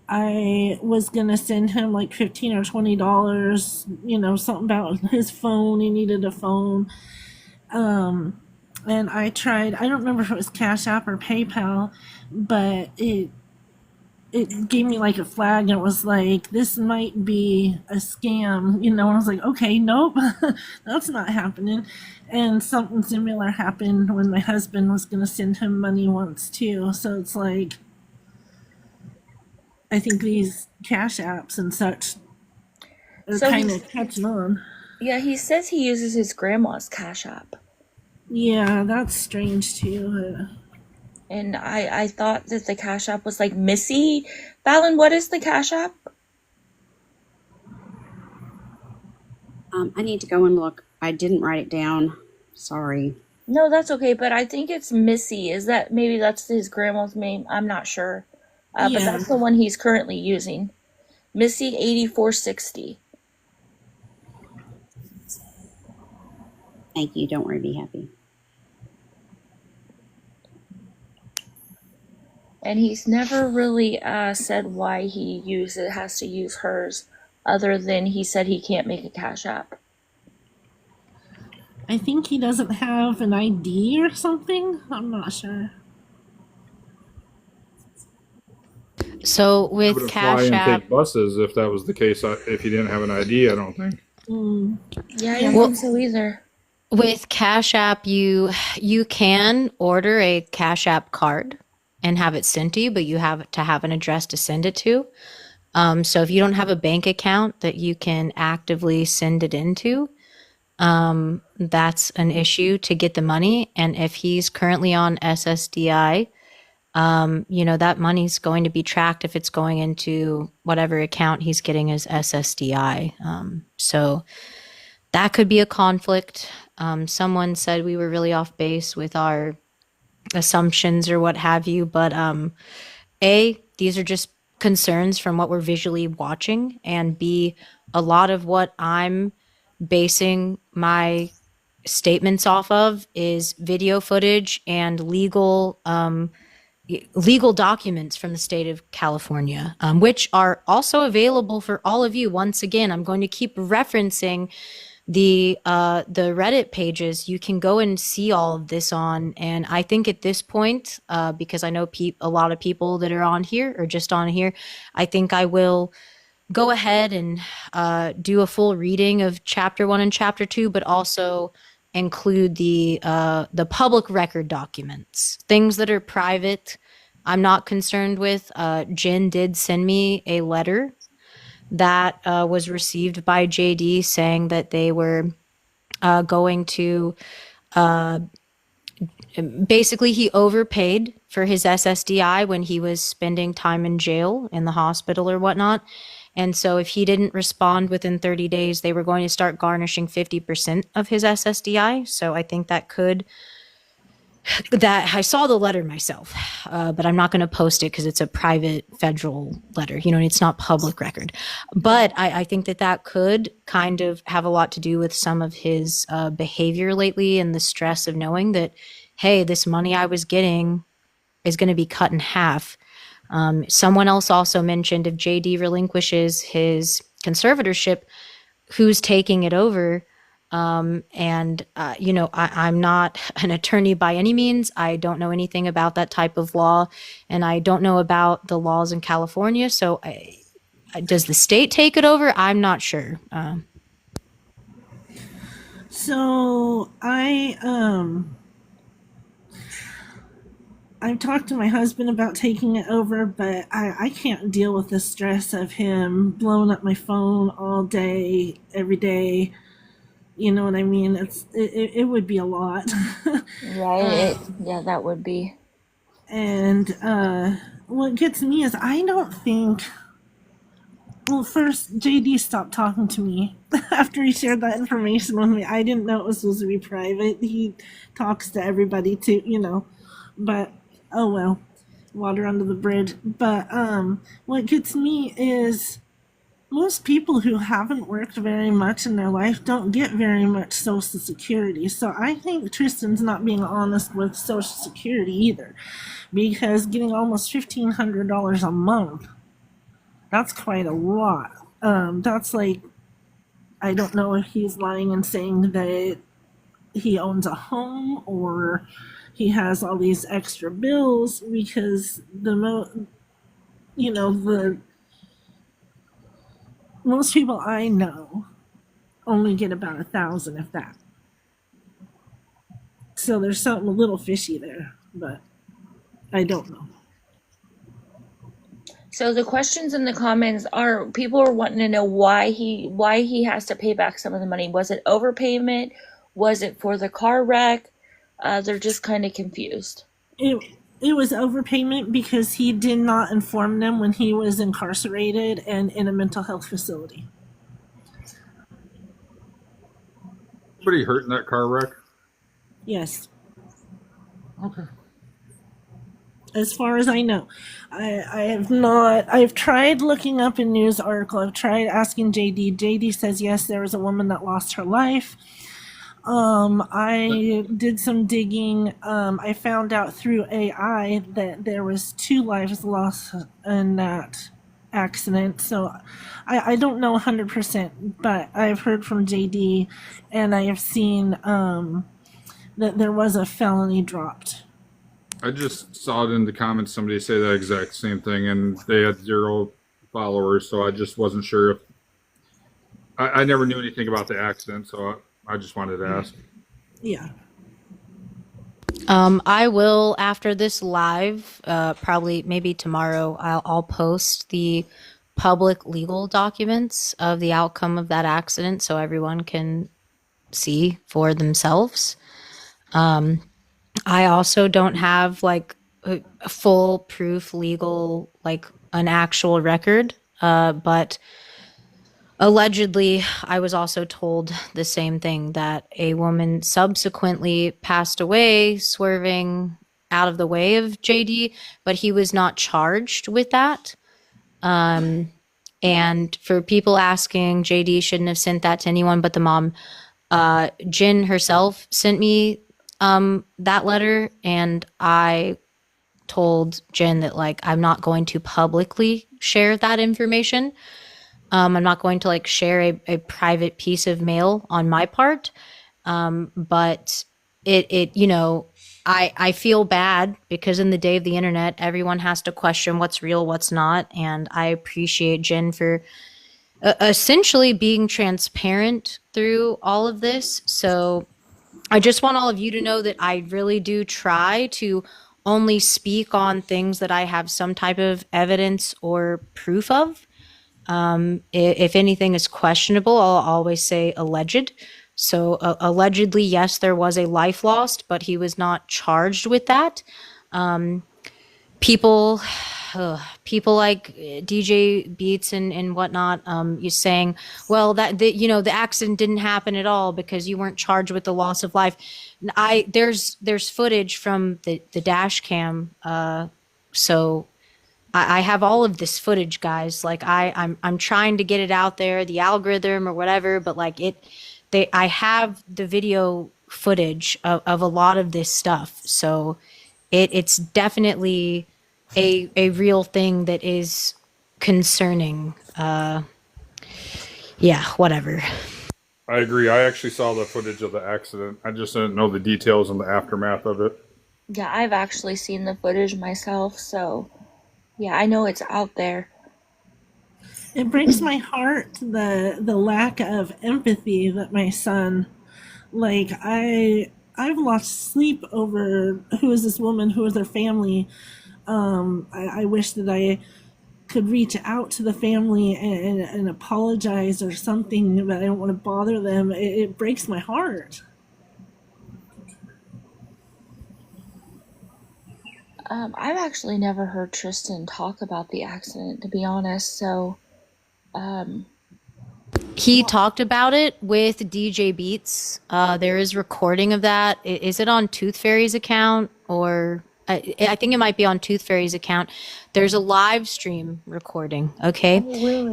I was gonna send him like $15 or $20. Something about his phone. He needed a phone. Um, and I tried. I don't remember if it was Cash App or PayPal, but it gave me like a flag, and it was like, this might be a scam. And I was like, okay, nope, that's not happening. And something similar happened when my husband was gonna send him money once too. So it's like, I think these cash apps and such are So kind of catching on. he says he uses his grandma's Cash App. Yeah, that's strange too. And I thought that the Cash App was like Missy. Fallon, what is the Cash App? I need to go and look. I didn't write it down. Sorry. No, that's okay, but I think it's Missy. Maybe that's his grandma's name? I'm not sure. But Yeah, that's the one he's currently using. Missy 8460. Thank you. Don't worry. Be happy. And he's never really said why has to use hers, other than he said he can't make a Cash App. I think he doesn't have an ID or something. I'm not sure. So I with wouldn't fly Cash and App, take buses if that was the case. If you didn't have an ID, I don't think. Mm, Yeah, I yeah, don't think so either. with Cash App, you can order a Cash App card and have it sent to you, but you have to have an address to send it to. So if you don't have a bank account that you can actively send it into, that's an issue to get the money. And if he's currently on SSDI, that money's going to be tracked if it's going into whatever account he's getting his SSDI. So that could be a conflict. Someone said we were really off base with our assumptions or what have you, but these are just concerns from what we're visually watching, and B, a lot of what I'm basing my statements off of is video footage and legal documents from the state of California, which are also available for all of you. Once again, I'm going to keep referencing the Reddit pages you can go and see all of this on. And I think at this point, because I know a lot of people that are on here or just on here, I think I will go ahead and do a full reading of chapter 1 and chapter 2, but also include the public record documents, things that are private. I'm not concerned with. Jen did send me a letter that was received by JD saying that they were going to basically, he overpaid for his SSDI when he was spending time in jail in the hospital or whatnot. And so if he didn't respond within 30 days, they were going to start garnishing 50% of his SSDI. So I think that I saw the letter myself, but I'm not going to post it because it's a private federal letter. It's not public record. But I think that could kind of have a lot to do with some of his behavior lately and the stress of knowing that, hey, this money I was getting is going to be cut in half. Someone else also mentioned if JD relinquishes his conservatorship, who's taking it over? I'm not an attorney by any means. I don't know anything about that type of law, and I don't know about the laws in California. So, does the state take it over? I'm not sure. So I've talked to my husband about taking it over, but I can't deal with the stress of him blowing up my phone all day, every day. You know what I mean? It would be a lot. Right. Yeah, that would be. And what gets me is I don't think. Well, first, JD stopped talking to me after he shared that information with me. I didn't know it was supposed to be private. He talks to everybody too. But oh well, water under the bridge. But what gets me is most people who haven't worked very much in their life don't get very much Social Security. So I think Tristan's not being honest with Social Security either, because getting almost $1,500 a month, that's quite a lot. That's like, I don't know if he's lying and saying that he owns a home or he has all these extra bills, because the most people I know only get about 1,000, if that. So there's something a little fishy there, but I don't know. So the questions in the comments are people are wanting to know why he has to pay back some of the money. Was it overpayment? Was it for the car wreck? They're just kind of confused. It was overpayment because he did not inform them when he was incarcerated and in a mental health facility. Somebody hurt in that car wreck? Yes. Okay. As far as I know. I have not. I've tried looking up a news article. I've tried asking JD. JD says yes, there was a woman that lost her life. I did some digging. I found out through AI that there was 2 lives lost in that accident. So I don't know 100%, but I've heard from JD, and I have seen that there was a felony dropped. I just saw it in the comments. Somebody say that exact same thing, and they had 0 followers. So I just wasn't sure if I never knew anything about the accident. So I just wanted to ask. Yeah. I will, after this live, probably maybe tomorrow, I'll post the public legal documents of the outcome of that accident so everyone can see for themselves. I also don't have like a full proof legal, like an actual record, but allegedly, I was also told the same thing, that a woman subsequently passed away swerving out of the way of JD, but he was not charged with that. And for people asking, JD shouldn't have sent that to anyone but the mom. Jen herself sent me that letter, and I told Jen that like I'm not going to publicly share that information. I'm not going to like share a private piece of mail on my part. But I feel bad because in the day of the internet, everyone has to question what's real, what's not. And I appreciate Jen for essentially being transparent through all of this. So I just want all of you to know that I really do try to only speak on things that I have some type of evidence or proof of. If anything is questionable, I'll always say alleged. So allegedly, yes, there was a life lost, but he was not charged with that. People, people like DJ Beats and whatnot, you saying, well, the accident didn't happen at all because you weren't charged with the loss of life. There's footage from the dash cam, so I have all of this footage, guys. Like I'm trying to get it out there, the algorithm or whatever, but like I have the video footage of a lot of this stuff. So it's definitely a real thing that is concerning. Yeah, whatever. I agree. I actually saw the footage of the accident. I just didn't know the details and the aftermath of it. Yeah, I've actually seen the footage myself, so yeah, I know it's out there. It breaks my heart the lack of empathy that my son, like I've lost sleep over who is this woman, who is their family. I wish that I could reach out to the family and apologize or something, but I don't want to bother them. It breaks my heart. I've actually never heard Tristan talk about the accident, to be honest, so He talked about it with DJ Beats. There is recording of that. Is it on Tooth Fairy's account or I think it might be on Tooth Fairy's account. There's a live stream recording, okay?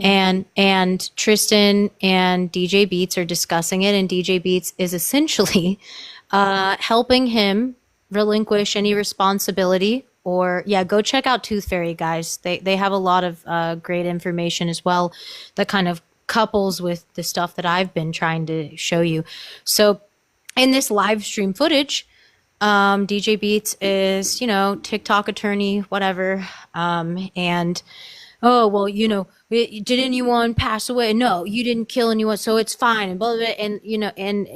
And Tristan and DJ Beats are discussing it, and DJ Beats is essentially helping him relinquish any responsibility. Or yeah, go check out Tooth Fairy, guys. They have a lot of great information as well that kind of couples with the stuff that I've been trying to show you. So in this live stream footage, DJ Beats is, TikTok attorney, whatever. And, oh, well, did anyone pass away? No, you didn't kill anyone, so it's fine. And blah, blah, blah. And,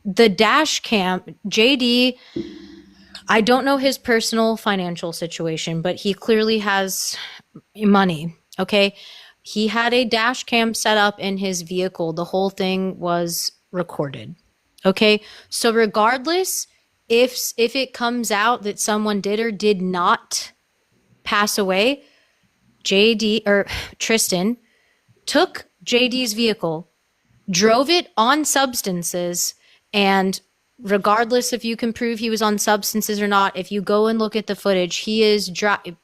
the dash cam, JD, I don't know his personal financial situation, but he clearly has money. Okay. He had a dash cam set up in his vehicle. The whole thing was recorded. Okay. So regardless, if it comes out that someone did or did not pass away, JD or Tristan took JD's vehicle, drove it on substances, and regardless if you can prove he was on substances or not, if you go and look at the footage, he is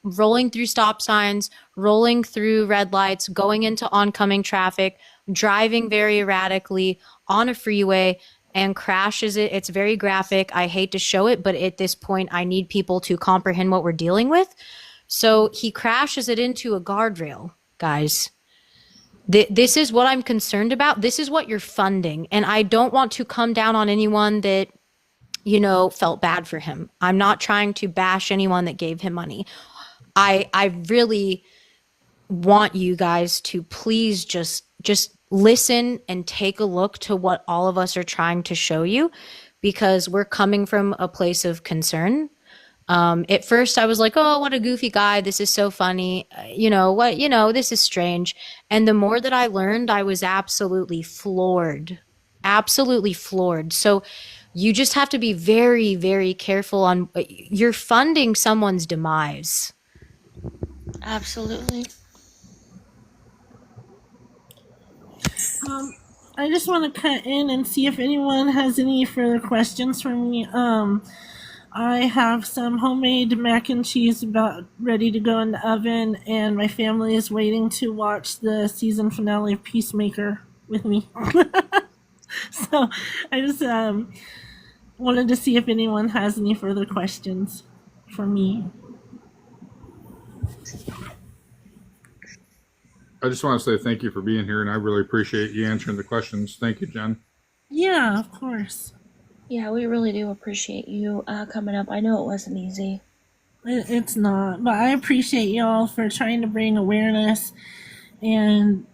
rolling through stop signs, rolling through red lights, going into oncoming traffic, driving very erratically on a freeway, and crashes it. It's very graphic. I hate to show it, but at this point, I need people to comprehend what we're dealing with. So he crashes it into a guardrail, guys. This is what I'm concerned about. This is what you're funding. And I don't want to come down on anyone that, felt bad for him. I'm not trying to bash anyone that gave him money. I really want you guys to please just listen and take a look to what all of us are trying to show you, because we're coming from a place of concern. At first I was like, oh, what a goofy guy. This is so funny. This is strange. And the more that I learned, I was absolutely floored. Absolutely floored. So you just have to be very, very careful on you're funding someone's demise. absolutely. I just want to cut in and see if anyone has any further questions for me. I have some homemade mac and cheese about ready to go in the oven, and my family is waiting to watch the season finale of Peacemaker with me. So I just wanted to see if anyone has any further questions for me. I just want to say thank you for being here, and I really appreciate you answering the questions. Thank you, Jen. Yeah, of course. Yeah, we really do appreciate you coming up. I know it wasn't easy. It's not, but I appreciate y'all for trying to bring awareness. And,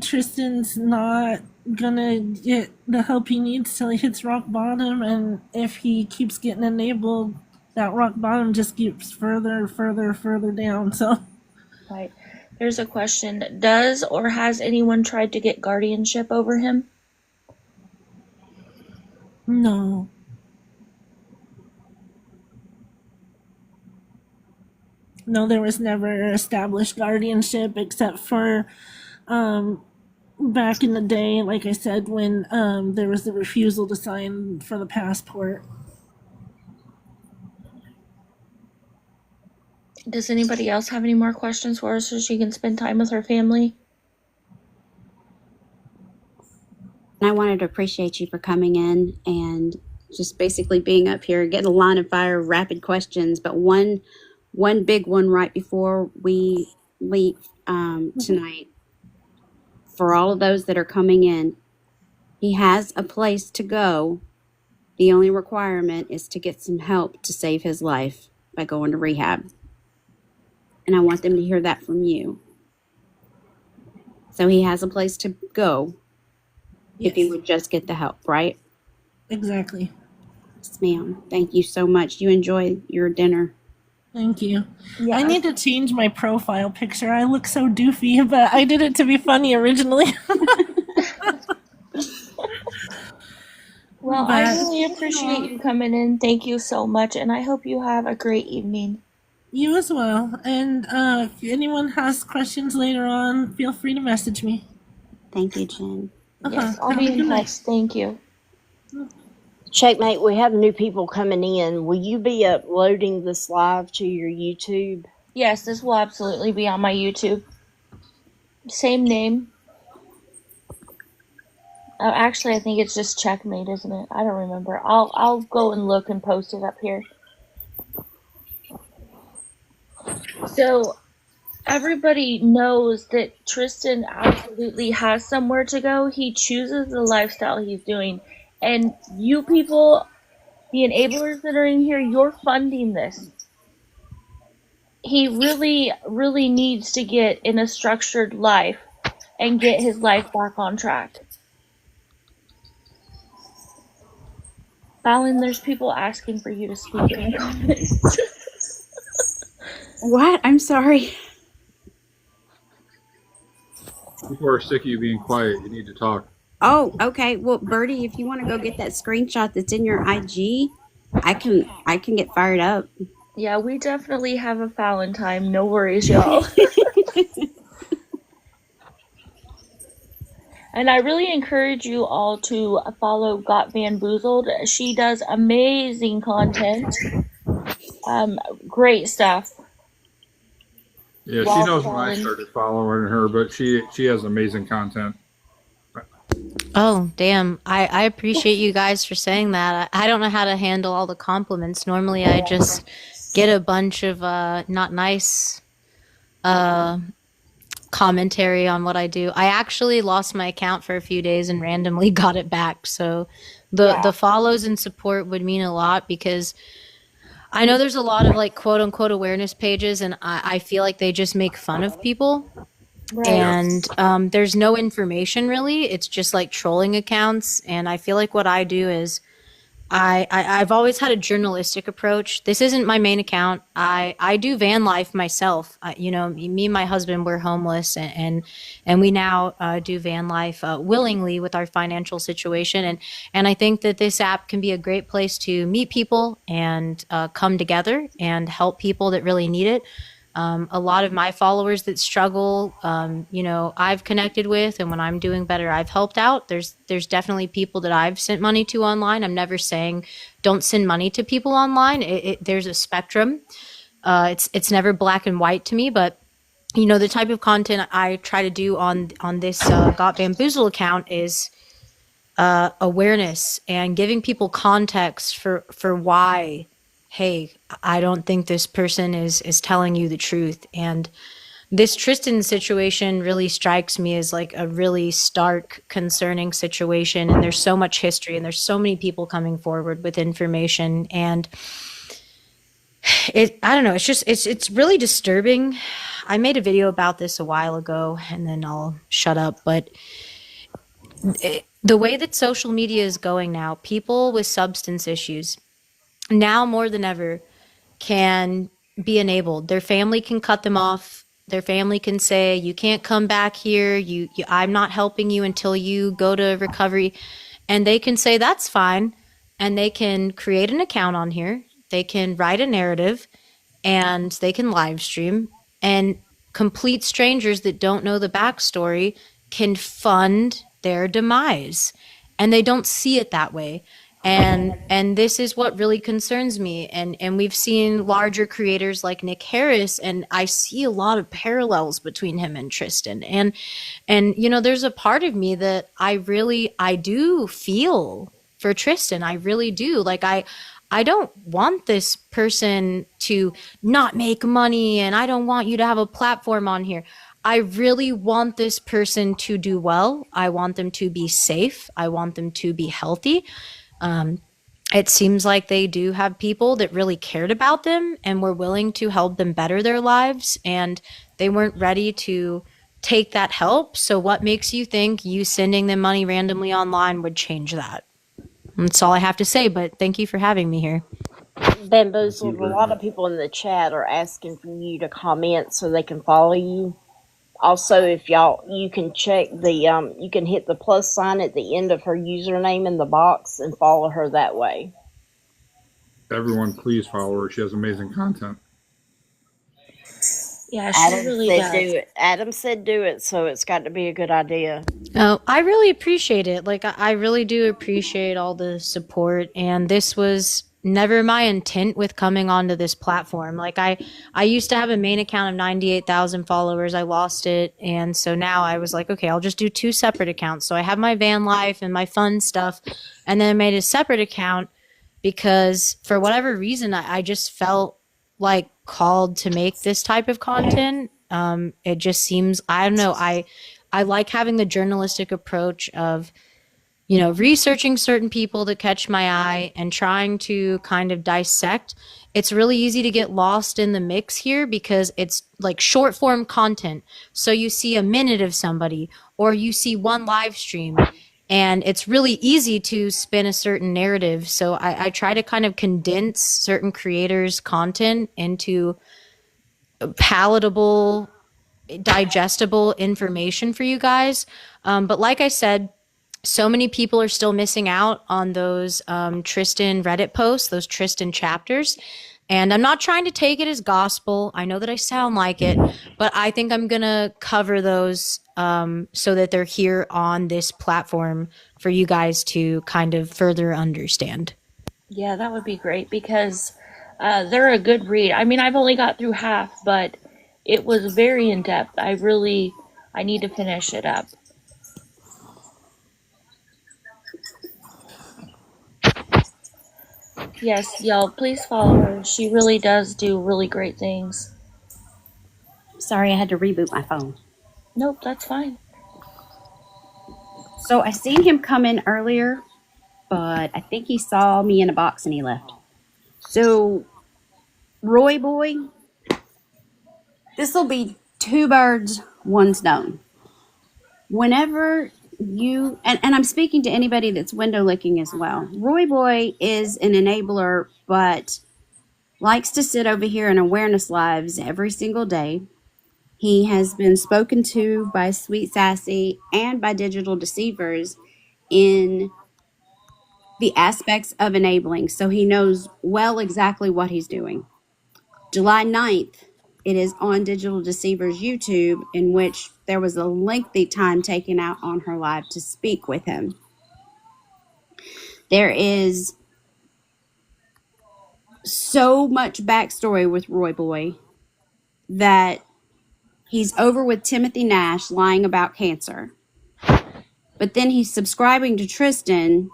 Tristan's not gonna get the help he needs till he hits rock bottom. And if he keeps getting enabled, that rock bottom just keeps further down. So, Right. There's a question. Does or has anyone tried to get guardianship over him? no. No, there was never established guardianship except for back in the day, like I said, when there was the refusal to sign for the passport. Does anybody else have any more questions for her so she can spend time with her family? And I wanted to appreciate you for coming in and just basically being up here, getting a line of fire, rapid questions. But one big one right before we leave tonight, for all of those that are coming in, he has a place to go. The only requirement is to get some help to save his life by going to rehab. And I want them to hear that from you. So he has a place to go if he would just get the help, right? Exactly. Yes, ma'am. Thank you so much. You enjoy your dinner. Thank you. Yeah. I need to change my profile picture. I look so doofy, but I did it to be funny originally. Well, But- I really appreciate you coming in. Thank you so much, and I hope you have a great evening. You as well. And if anyone has questions later on, feel free to message me. Thank you, Jen. Yes, I'll Have be a in good night. touch. Thank you. Checkmate, we have new people coming in. Will you be uploading this live to your YouTube? Yes, this will absolutely be on my YouTube. Same name. Actually, I think it's just Checkmate, isn't it? I don't remember. I'll go and look and post it up here. So everybody knows that Tristan absolutely has somewhere to go. He chooses the lifestyle he's doing. And you people, the enablers that are in here, you're funding this. He really, really needs to get in a structured life and get his life back on track. Fallon, there's people asking for you to speak in the comments. What? I'm sorry. People are sick of you being quiet. You need to talk. Oh, okay. Well, Bertie, if you want to go get that screenshot that's in your IG, I can get fired up. Yeah, we definitely have a Fallon time. No worries, y'all. And I really encourage you all to follow Got Bamboozled. She does amazing content. Great stuff. Yeah, Well, she knows when I Fallon. started following her, but she has amazing content. Oh, damn. I appreciate you guys for saying that. I don't know how to handle all the compliments. Normally, I just get a bunch of not nice commentary on what I do. I actually lost my account for a few days and randomly got it back. So the follows and support would mean a lot, because I know there's a lot of like quote unquote awareness pages, and I feel like they just make fun of people. Right. And there's no information really. It's just like trolling accounts. And I feel like what I do is I've always had a journalistic approach. This isn't my main account. I do van life myself. Me and my husband, we're homeless, and we now do van life willingly with our financial situation. And I think that this app can be a great place to meet people and come together and help people that really need it. A lot of my followers that struggle, I've connected with, and when I'm doing better, I've helped out. There's definitely people that I've sent money to online. I'm never saying don't send money to people online. There's a spectrum. It's never black and white to me, but the type of content I try to do on this Got Bamboozle account is awareness and giving people context for why, hey, I don't think this person is telling you the truth. And this Tristan situation really strikes me as like a really stark, concerning situation. And there's so much history and there's so many people coming forward with information. And I don't know, it's really disturbing. I made a video about this a while ago and then I'll shut up. But the way that social media is going now, people with substance issues now more than ever can be enabled. Their family can cut them off. Their family can say, "You can't come back here. I'm not helping you until you go to recovery," and they can say that's fine, and they can create an account on here. They can write a narrative, and they can live stream, and complete strangers that don't know the backstory can fund their demise, and they don't see it that way. And this is what really concerns me. And we've seen larger creators like Nick Harris, and I see a lot of parallels between him and Tristan. And you know, there's a part of me that I do feel for Tristan. I really do. Like I don't want this person to not make money, and I don't want you to have a platform on here. I really want this person to do well. I want them to be safe. I want them to be healthy. Um, it seems like they do have people that really cared about them and were willing to help them better their lives, and they weren't ready to take that help. So what makes you think you sending them money randomly online would change that? That's all I have to say, but thank you for having me here. Bamboozled, a lot of people in the chat are asking for you to comment so they can follow you. Also, if you can check you can hit the plus sign at the end of her username in the box and follow her that way. Everyone, please follow her. She has amazing content. Yeah, she Adam really said does. do it. Adam said do it, so it's got to be a good idea. Oh, I really appreciate it. Like, I really do appreciate all the support. And this was never my intent with coming onto this platform. Like, I used to have a main account of 98,000 followers. I lost it. And so now I was like, okay, I'll just do two separate accounts. So I have my van life and my fun stuff. And then I made a separate account because for whatever reason, I just felt like called to make this type of content. It just seems, I don't know, I like having the journalistic approach of, you know, researching certain people that catch my eye and trying to kind of dissect. It's really easy to get lost in the mix here because it's like short form content. So you see a minute of somebody or you see one live stream, and it's really easy to spin a certain narrative. So I try to kind of condense certain creators' content into palatable, digestible information for you guys. But like I said, so many people are still missing out on those Tristan Reddit posts, those Tristan chapters. And I'm not trying to take it as gospel. I know that I sound like it, but I think I'm going to cover those so that they're here on this platform for you guys to kind of further understand. Yeah, that would be great because they're a good read. I mean, I've only got through half, but it was very in depth. I need to finish it up. Yes, y'all, please follow her. She really does do really great things. Sorry, I had to reboot my phone. Nope, that's fine. So I seen him come in earlier, but I think he saw me in a box and he left. So, Roy Boy, this will be two birds, one stone. Whenever you, and I'm speaking to anybody that's window licking as well, Roy Boy is an enabler, but likes to sit over here in awareness lives every single day. He has been spoken to by Sweet Sassy and by digital deceivers in the aspects of enabling, so he knows well exactly what he's doing. July 9th, it is on Digital Deceiver's YouTube, in which there was a lengthy time taken out on her live to speak with him. There is so much backstory with Roy Boy that he's over with Timothy Nash lying about cancer. But then he's subscribing to Tristan,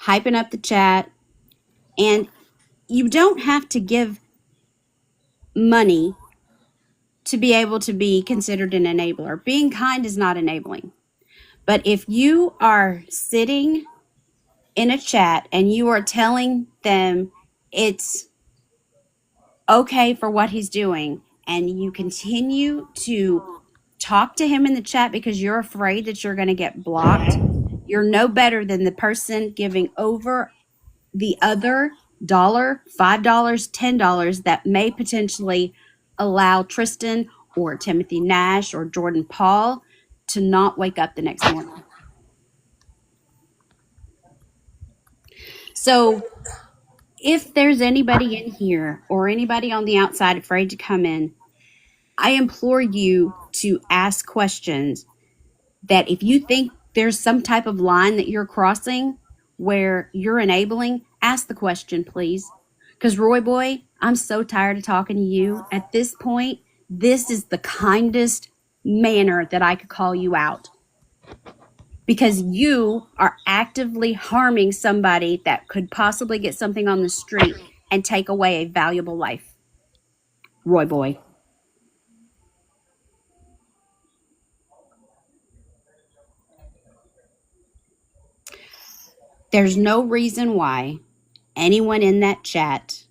hyping up the chat, and you don't have to give money to be able to be considered an enabler. Being kind is not enabling. But if you are sitting in a chat and you are telling them it's okay for what he's doing, and you continue to talk to him in the chat because you're afraid that you're going to get blocked, you're no better than the person giving over the other $1, $5, $10 that may potentially allow Tristan or Timothy Nash or Jordan Paul to not wake up the next morning. So if there's anybody in here or anybody on the outside afraid to come in, I implore you to ask questions that if you think there's some type of line that you're crossing where you're enabling, ask the question, please. Because Roy Boy, I'm so tired of talking to you. At this point, this is the kindest manner that I could call you out. Because you are actively harming somebody that could possibly get something on the street and take away a valuable life. Roy Boy. There's no reason why anyone in that chat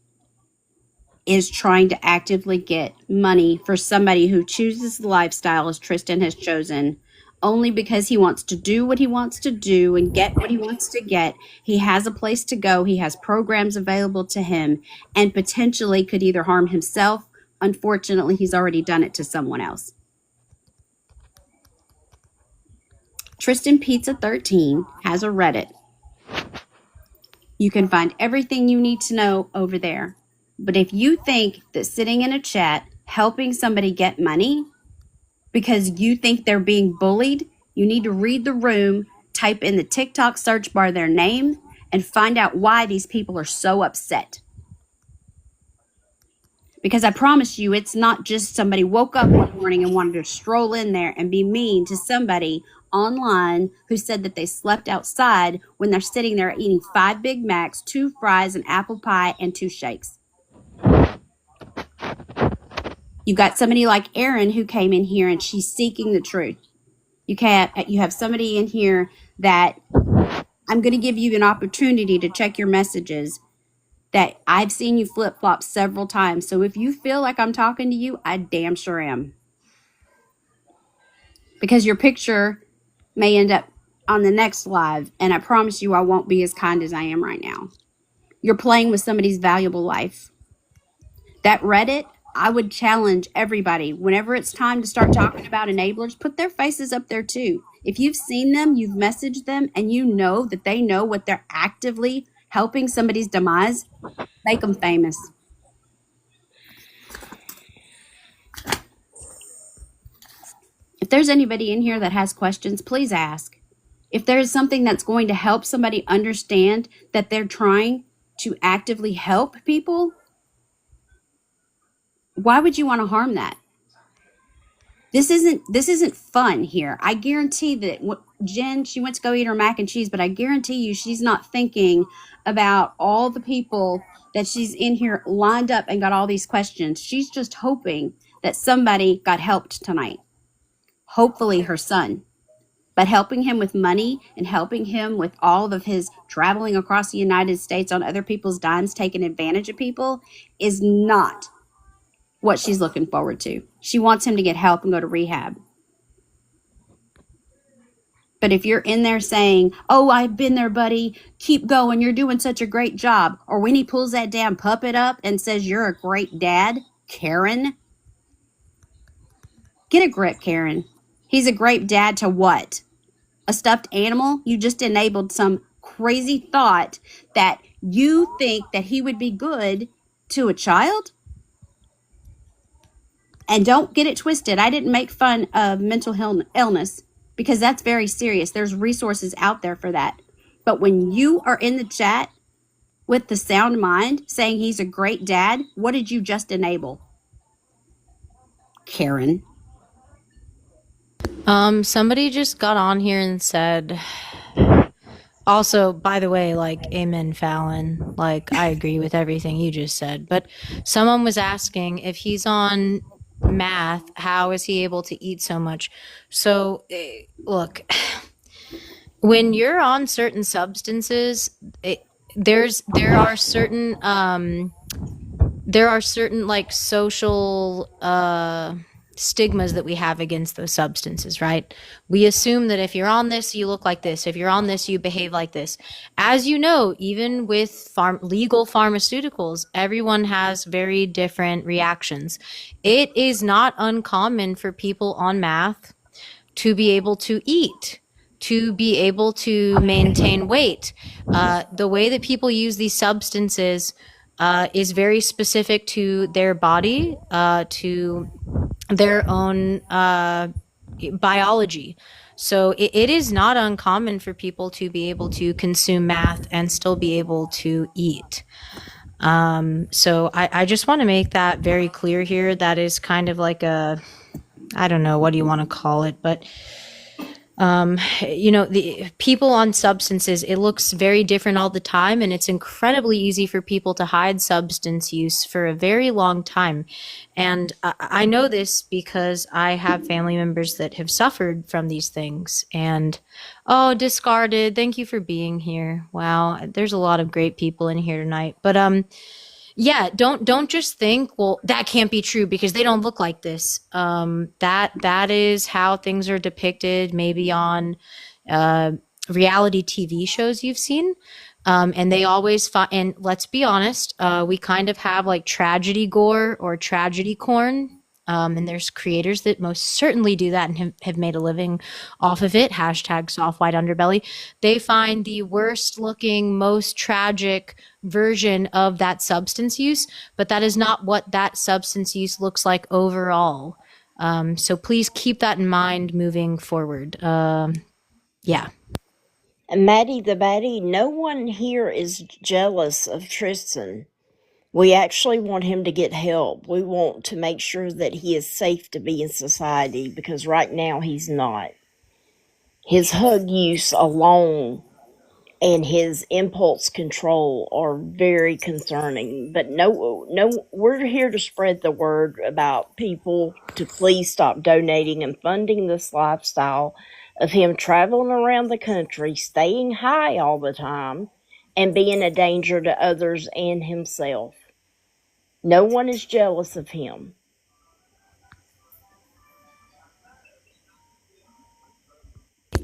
is trying to actively get money for somebody who chooses the lifestyle as Tristan has chosen only because he wants to do what he wants to do and get what he wants to get. He has a place to go. He has programs available to him and potentially could either harm himself. Unfortunately, he's already done it to someone else. Tristanspizza13 has a Reddit. You can find everything you need to know over there. But if you think that sitting in a chat helping somebody get money because you think they're being bullied, you need to read the room, type in the TikTok search bar their name, and find out why these people are so upset. Because I promise you, it's not just somebody woke up one morning and wanted to stroll in there and be mean to somebody online who said that they slept outside when they're sitting there eating 5 Big Macs, 2 fries, an apple pie, and 2 shakes. You got somebody like Erin who came in here and she's seeking the truth. You have somebody in here that I'm going to give you an opportunity to check your messages that I've seen you flip-flop several times. So if you feel like I'm talking to you, I damn sure am. Because your picture may end up on the next live, and I promise you I won't be as kind as I am right now. You're playing with somebody's valuable life. That Reddit, I would challenge everybody, whenever it's time to start talking about enablers, put their faces up there too. If you've seen them, you've messaged them, and you know that they know what they're actively helping somebody's demise, make them famous. If there's anybody in here that has questions, please ask. If there is something that's going to help somebody understand that they're trying to actively help people, why would you want to harm that? This isn't fun here. I guarantee that Jen, she went to go eat her mac and cheese, but I guarantee you she's not thinking about all the people that she's in here lined up and got all these questions. She's just hoping that somebody got helped tonight. Hopefully her son. But helping him with money and helping him with all of his traveling across the United States on other people's dimes, taking advantage of people, is not what she's looking forward to. She wants him to get help and go to rehab. But if you're in there saying, oh, I've been there, buddy, keep going, you're doing such a great job, or when he pulls that damn puppet up and says you're a great dad, Karen, get a grip, Karen. He's a great dad to what? A stuffed animal? You just enabled some crazy thought that you think that he would be good to a child? And don't get it twisted. I didn't make fun of mental illness because that's very serious. There's resources out there for that. But when you are in the chat with the sound mind saying he's a great dad, what did you just enable? Karen. Somebody just got on here and said, also, by the way, like, amen, Fallon. Like, I agree with everything you just said. But someone was asking if he's on math, how is he able to eat so much? So, look, when you're on certain substances, there are certain like social stigmas that we have against those substances, right? We assume that if you're on this, you look like this. If you're on this, you behave like this. As you know, even with legal pharmaceuticals, everyone has very different reactions. It is not uncommon for people on meth to be able to eat, to be able to maintain weight. The way that people use these substances is very specific to their body, to their own biology. So it is not uncommon for people to be able to consume meth and still be able to eat. So I just want to make that very clear here. That is kind of like I don't know, what do you want to call it? But the people on substances, it looks very different all the time, and it's incredibly easy for people to hide substance use for a very long time. And I know this because I have family members that have suffered from these things. And oh, discarded, thank you for being here. Wow, there's a lot of great people in here tonight. But yeah, don't just think, well, that can't be true because they don't look like this. That is how things are depicted, maybe on reality TV shows you've seen. And they always and let's be honest, we kind of have like tragedy gore or tragedy corn. And there's creators that most certainly do that and have made a living off of it. Hashtag soft white underbelly. They find the worst looking, most tragic version of that substance use, but that is not what that substance use looks like overall. So please keep that in mind moving forward. Yeah. And Maddie the Batty, no one here is jealous of Tristan. We actually want him to get help. We want to make sure that he is safe to be in society because right now he's not. His hug use alone and his impulse control are very concerning. But no, we're here to spread the word about people to please stop donating and funding this lifestyle of him traveling around the country, staying high all the time, and being a danger to others and himself. No one is jealous of him.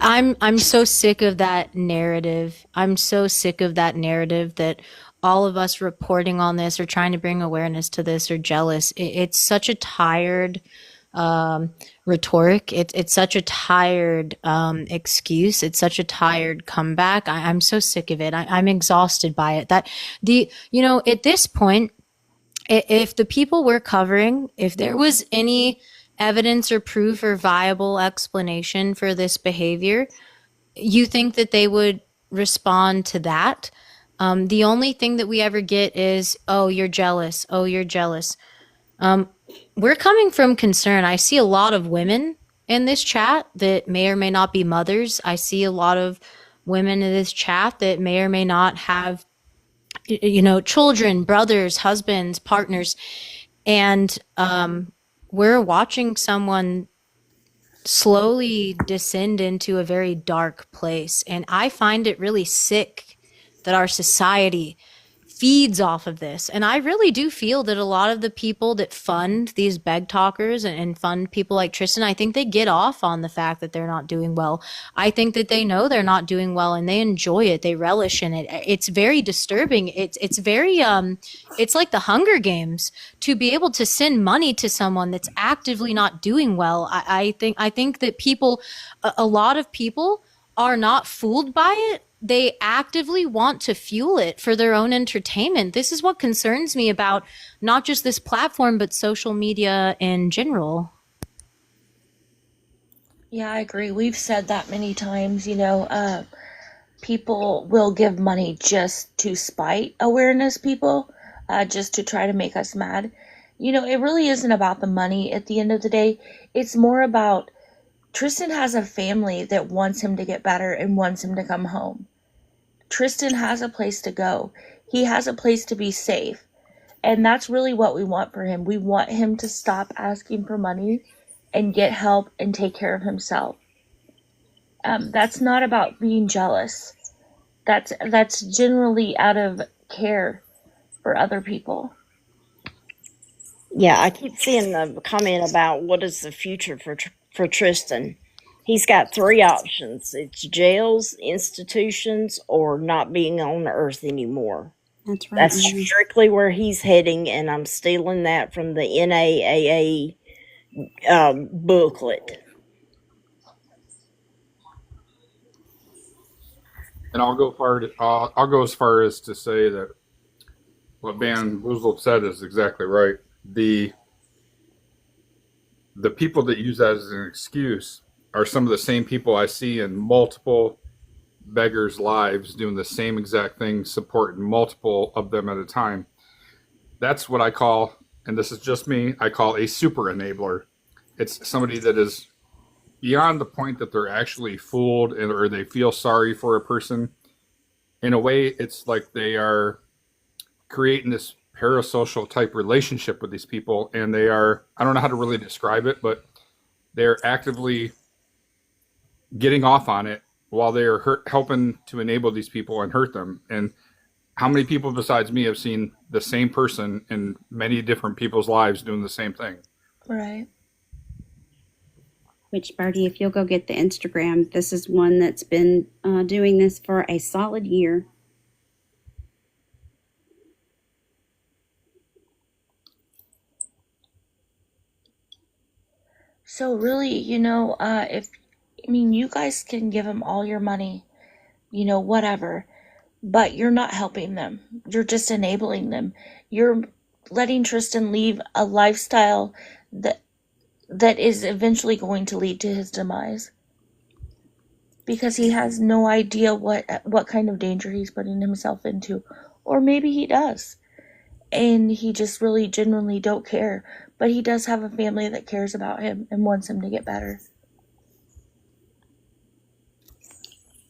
I'm so sick of that narrative. I'm so sick of that narrative that all of us reporting on this or trying to bring awareness to this are jealous. It's such a tired rhetoric. It's such a tired excuse. It's such a tired comeback. I'm so sick of it. I'm exhausted by it. That at this point, if the people we're covering, if there was any evidence or proof or viable explanation for this behavior, you think that they would respond to that? The only thing that we ever get is, oh, you're jealous. Oh, you're jealous. We're coming from concern. I see a lot of women in this chat that may or may not be mothers. I see a lot of women in this chat that may or may not have children, brothers, husbands, partners. And we're watching someone slowly descend into a very dark place. And I find it really sick that our society feeds off of this. And I really do feel that a lot of the people that fund these beg talkers and fund people like Tristan, I think they get off on the fact that they're not doing well. I think that they know they're not doing well and they enjoy it. They relish in it. It's very disturbing. It's very it's like the Hunger Games to be able to send money to someone that's actively not doing well. I think that a lot of people are not fooled by it. They actively want to fuel it for their own entertainment. This is what concerns me about not just this platform, but social media in general. Yeah, I agree. We've said that many times. People will give money just to spite awareness people, just to try to make us mad. It really isn't about the money at the end of the day. It's more about Tristan has a family that wants him to get better and wants him to come home. Tristan has a place to go. He has a place to be safe. And that's really what we want for him. We want him to stop asking for money and get help and take care of himself. That's not about being jealous. That's generally out of care for other people. Yeah, I keep seeing the comment about what is the future for Tristan. He's got three options: it's jails, institutions, or not being on Earth anymore. That's right. That's strictly where he's heading, and I'm stealing that from the NAAA booklet. And I'll go as far as to say that what Van Woozle said is exactly right. The people that use that as an excuse are some of the same people I see in multiple beggars' lives doing the same exact thing, supporting multiple of them at a time. That's what I call, and this is just me, I call a super enabler. It's somebody that is beyond the point that they're actually fooled or they feel sorry for a person. In a way, it's like they are creating this parasocial type relationship with these people, and they are, I don't know how to really describe it, but they're actively getting off on it while they are helping to enable these people and hurt them. And how many people besides me have seen the same person in many different people's lives doing the same thing? Right. Which, Birdie, if you'll go get the Instagram, this is one that's been doing this for a solid year. So really, you guys can give him all your money, whatever, but you're not helping them. You're just enabling them. You're letting Tristan leave a lifestyle that is eventually going to lead to his demise, because he has no idea what kind of danger he's putting himself into, or maybe he does, and he just really genuinely don't care. But he does have a family that cares about him and wants him to get better.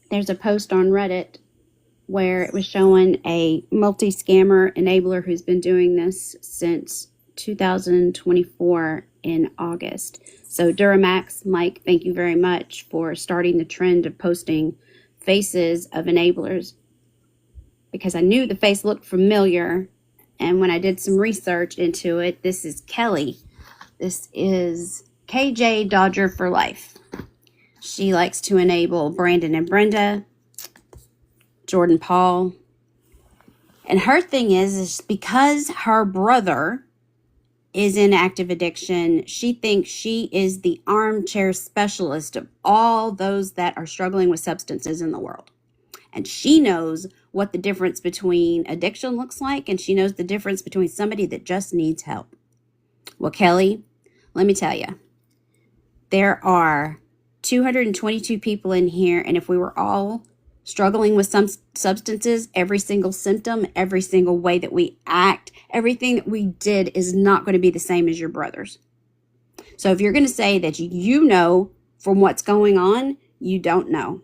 There's a post on Reddit where it was showing a multi-scammer enabler who's been doing this since 2024 in August. So Duramax, Mike, thank you very much for starting the trend of posting faces of enablers, because I knew the face looked familiar. And when I did some research into it, this is Kelly. This is KJ Dodger for Life. She likes to enable Brandon and Brenda, Jordan Paul. And her thing is because her brother is in active addiction, she thinks she is the armchair specialist of all those that are struggling with substances in the world. And she knows what the difference between addiction looks like, and she knows the difference between somebody that just needs help. Well, Kelly, let me tell you, there are 222 people in here, and if we were all struggling with some substances, every single symptom, every single way that we act, everything that we did is not going to be the same as your brother's. So if you're going to say that you know from what's going on, you don't know.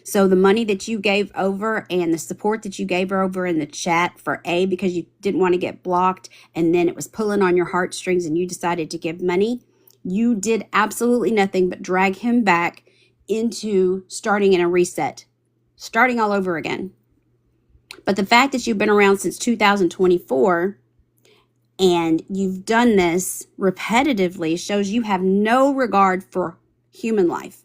So the money that you gave over and the support that you gave her over in the chat for because you didn't want to get blocked, and then it was pulling on your heartstrings and you decided to give money, you did absolutely nothing but drag him back into starting in a reset, starting all over again. But the fact that you've been around since 2024 and you've done this repetitively shows you have no regard for human life.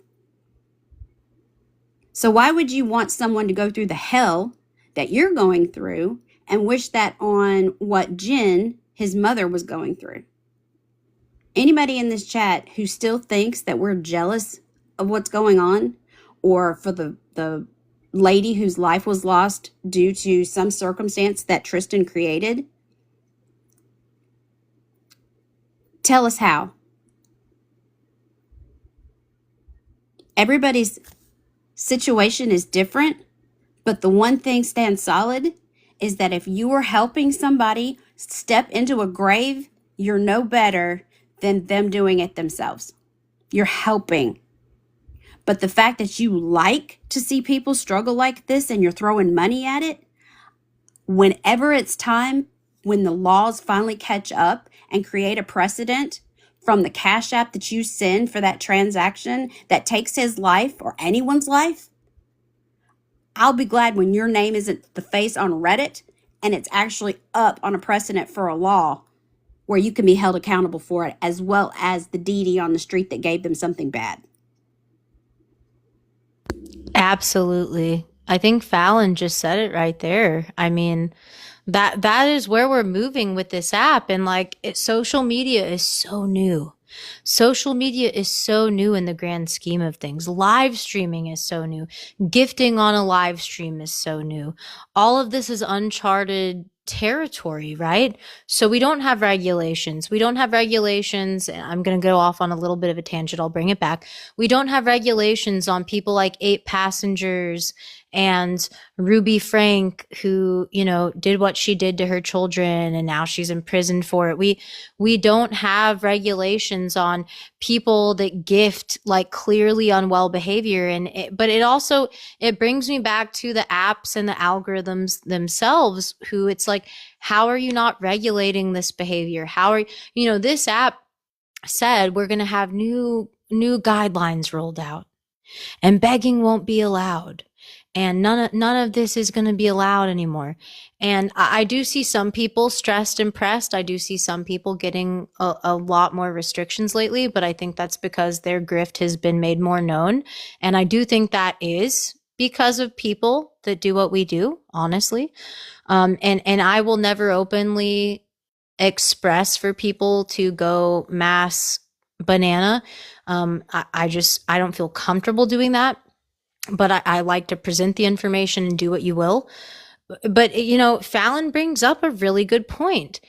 So why would you want someone to go through the hell that you're going through and wish that on what Jen, his mother, was going through? Anybody in this chat who still thinks that we're jealous of what's going on, or for the lady whose life was lost due to some circumstance that Tristan created, tell us how. Everybody's situation is different, but the one thing stands solid is that if you are helping somebody step into a grave, you're no better than them doing it themselves. You're helping. But the fact that you like to see people struggle like this and you're throwing money at it, whenever it's time when the laws finally catch up and create a precedent from the Cash App that you send for that transaction that takes his life or anyone's life, I'll be glad when your name isn't the face on Reddit and it's actually up on a precedent for a law where you can be held accountable for it, as well as the DD on the street that gave them something bad. Absolutely. I think Fallon just said it right there. I mean, that is where we're moving with this app. And like social media is so new. Social media is so new in the grand scheme of things. Live streaming is so new. Gifting on a live stream is so new. All of this is uncharted territory, right? So we don't have regulations. We don't have regulations. And I'm going to go off on a little bit of a tangent. I'll bring it back. We don't have regulations on people like 8 Passengers and Ruby Frank, who, you know, did what she did to her children and now she's imprisoned for it. We don't have regulations on people that gift like clearly unwell behavior. But it brings me back to the apps and the algorithms themselves, who it's like, how are you not regulating this behavior? This app said we're going to have new guidelines rolled out and begging won't be allowed. And none of this is going to be allowed anymore. And I do see some people stressed and pressed. I do see some people getting a lot more restrictions lately, but I think that's because their grift has been made more known. And I do think that is because of people that do what we do, honestly. And I will never openly express for people to go mass banana. I don't feel comfortable doing that. But I like to present the information and do what you will. But, Fallon brings up a really good point.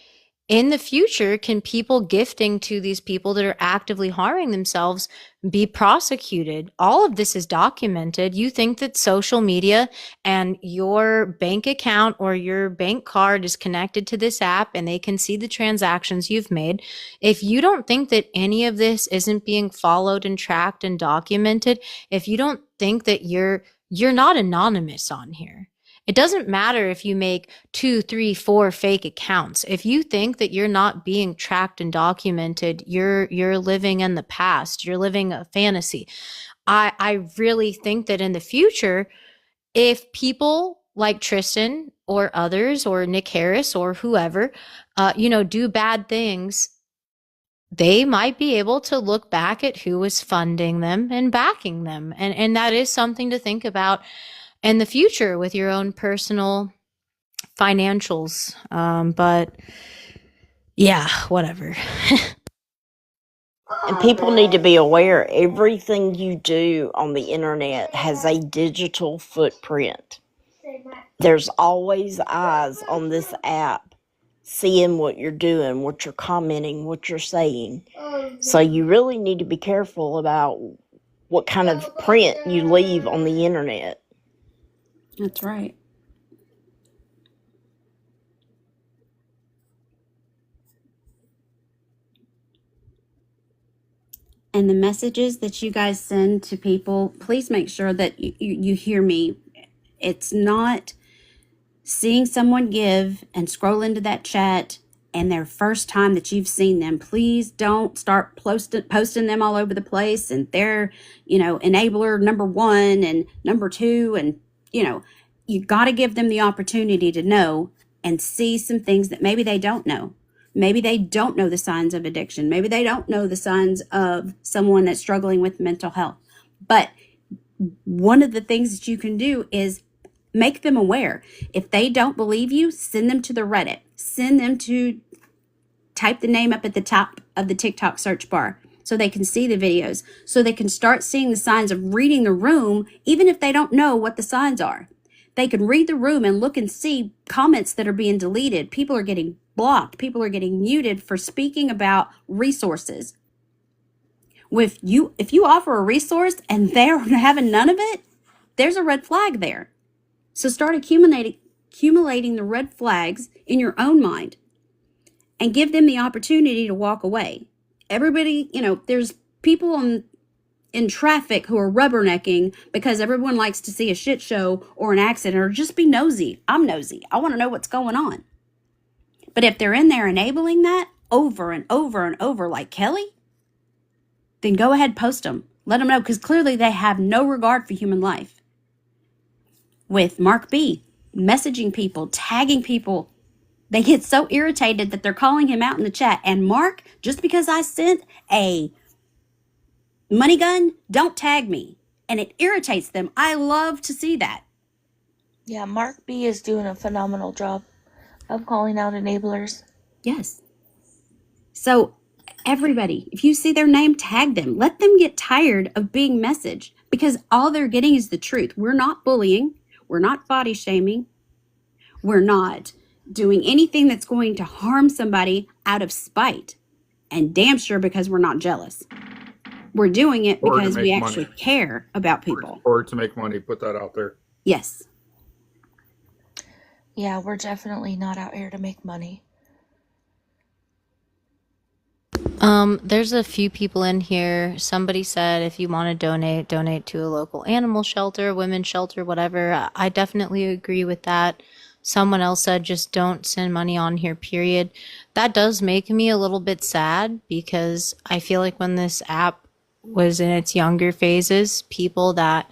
In the future, can people gifting to these people that are actively harming themselves be prosecuted? All of this is documented. You think that social media and your bank account or your bank card is connected to this app and they can see the transactions you've made. If you don't think that any of this isn't being followed and tracked and documented, if you don't think that you're not anonymous on here. It doesn't matter if you make 2, 3, 4 fake accounts. If you think that you're not being tracked and documented, you're living in the past. You're living a fantasy. I really think that in the future, if people like Tristan or others or Nick Harris or whoever, do bad things, they might be able to look back at who was funding them and backing them. And that is something to think about in the future with your own personal financials. But yeah, whatever. And people need to be aware everything you do on the internet has a digital footprint. There's always eyes on this app seeing what you're doing, what you're commenting, what you're saying. So you really need to be careful about what kind of print you leave on the internet. That's right. And the messages that you guys send to people, please make sure that you hear me. It's not seeing someone give and scroll into that chat and their first time that you've seen them. Please don't start posting them all over the place and they're, enabler number 1 and number 2. And, you got to give them the opportunity to know and see some things that maybe they don't know. Maybe they don't know the signs of addiction. Maybe they don't know the signs of someone that's struggling with mental health. But one of the things that you can do is make them aware. If they don't believe you, send them to the Reddit. Send them to type the name up at the top of the TikTok search bar so they can see the videos, so they can start seeing the signs of reading the room, even if they don't know what the signs are. They can read the room and look and see comments that are being deleted. People are getting blocked. People are getting muted for speaking about resources. If you offer a resource and they're having none of it, there's a red flag there. So start accumulating the red flags in your own mind and give them the opportunity to walk away. Everybody, there's people in traffic who are rubbernecking because everyone likes to see a shit show or an accident or just be nosy. I'm nosy. I want to know what's going on. But if they're in there enabling that over and over and over, like Kelly, then go ahead, post them. Let them know, because clearly they have no regard for human life. With Mark B, messaging people, tagging people, they get so irritated that they're calling him out in the chat. And Mark, just because I sent a money gun, don't tag me. And it irritates them. I love to see that. Yeah, Mark B is doing a phenomenal job of calling out enablers. Yes. So everybody, if you see their name, tag them. Let them get tired of being messaged, because all they're getting is the truth. We're not bullying. We're not body shaming. We're not doing anything that's going to harm somebody out of spite. And damn sure because we're not jealous. We're doing it Or to because make we money. actually care about people. Or to make money, put that out there. Yes. Yeah, we're definitely not out here to make money. There's a few people in here. Somebody said if you want to donate to a local animal shelter, women's shelter, whatever. I definitely agree with that. Someone else said just don't send money on here, period. That does make me a little bit sad, because I feel like when this app was in its younger phases, people that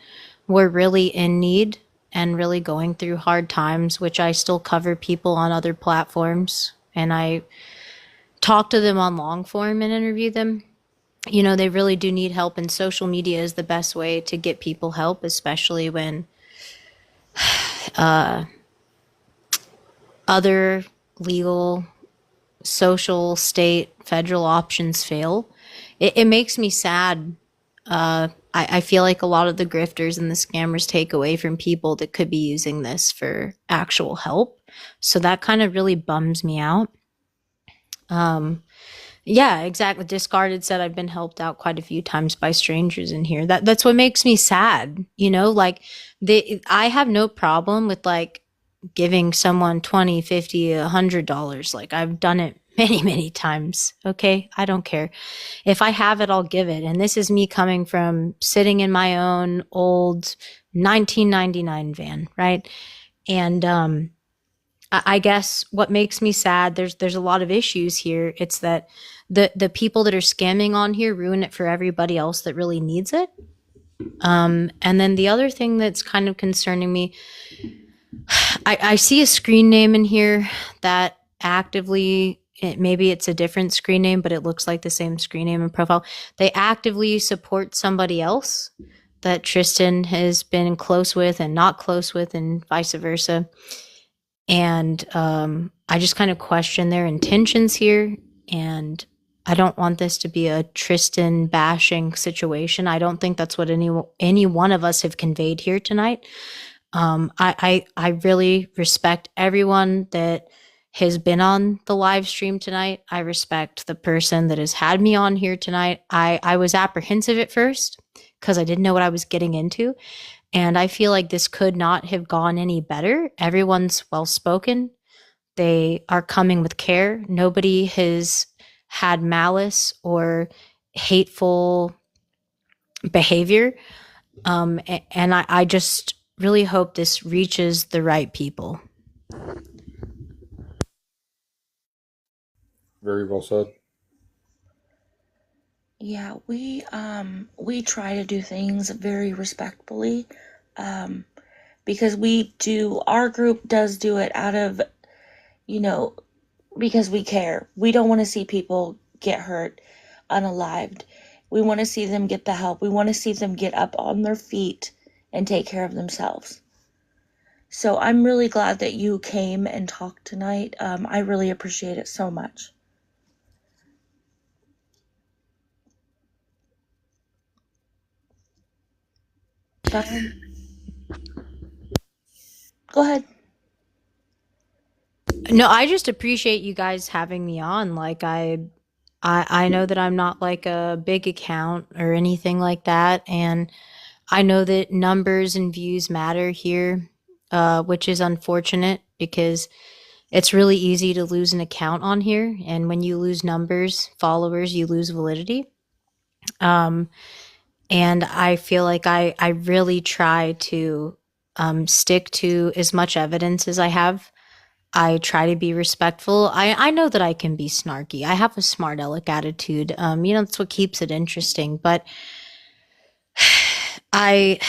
were really in need and really going through hard times, which I still cover people on other platforms, and I talk to them on long form and interview them. You know, they really do need help, and social media is the best way to get people help, especially when other legal, social, state, federal options fail. It makes me sad. I feel like a lot of the grifters and the scammers take away from people that could be using this for actual help. So that kind of really bums me out. Yeah, exactly. Discarded said I've been helped out quite a few times by strangers in here. That's what makes me sad. You know, like I have no problem with like giving someone 20, 50, $100. Like I've done it many, many times. Okay. I don't care. If I have it, I'll give it. And this is me coming from sitting in my own old 1999 van, right? And I guess what makes me sad, there's a lot of issues here. It's that the people that are scamming on here ruin it for everybody else that really needs it. And then the other thing that's kind of concerning me, I see a screen name in here that actively, maybe it's a different screen name, but it looks like the same screen name and profile. They actively support somebody else that Tristan has been close with and not close with, and vice versa. And I just kind of question their intentions here. And I don't want this to be a Tristan bashing situation. I don't think that's what any one of us have conveyed here tonight. I really respect everyone that has been on the live stream tonight. I respect the person that has had me on here tonight. I was apprehensive at first because I didn't know what I was getting into. And I feel like this could not have gone any better. Everyone's well spoken. They are coming with care. Nobody has had malice or hateful behavior. And I just really hope this reaches the right people. Very well said. Yeah, we try to do things very respectfully, because our group does do it out of, because we care. We don't want to see people get hurt, unalived. We want to see them get the help. We want to see them get up on their feet and take care of themselves. So I'm really glad that you came and talked tonight. I really appreciate it so much. Go ahead. No, I just appreciate you guys having me on. Like I know that I'm not like a big account or anything like that, and I know that numbers and views matter here, which is unfortunate because it's really easy to lose an account on here, and when you lose numbers, followers, you lose validity. And I feel like I really try to stick to as much evidence as I have. I try to be respectful. I know that I can be snarky. I have a smart aleck attitude. That's what keeps it interesting. But I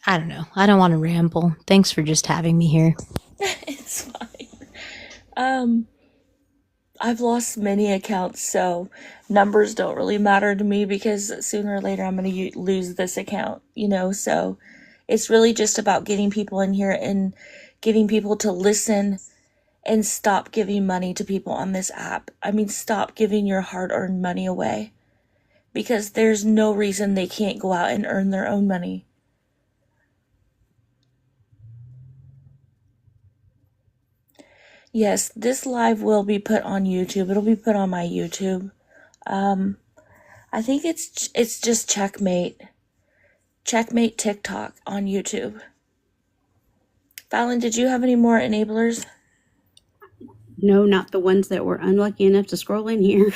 I don't know. I don't want to ramble. Thanks for just having me here. It's fine. I've lost many accounts, so numbers don't really matter to me because sooner or later I'm going to lose this account, so it's really just about getting people in here and getting people to listen and stop giving money to people on this app. I mean, stop giving your hard-earned money away because there's no reason they can't go out and earn their own money. Yes, this live will be put on YouTube. It'll be put on my YouTube. I think it's just Checkmate TikTok on YouTube. Fallon, did you have any more enablers? No, not the ones that were unlucky enough to scroll in here.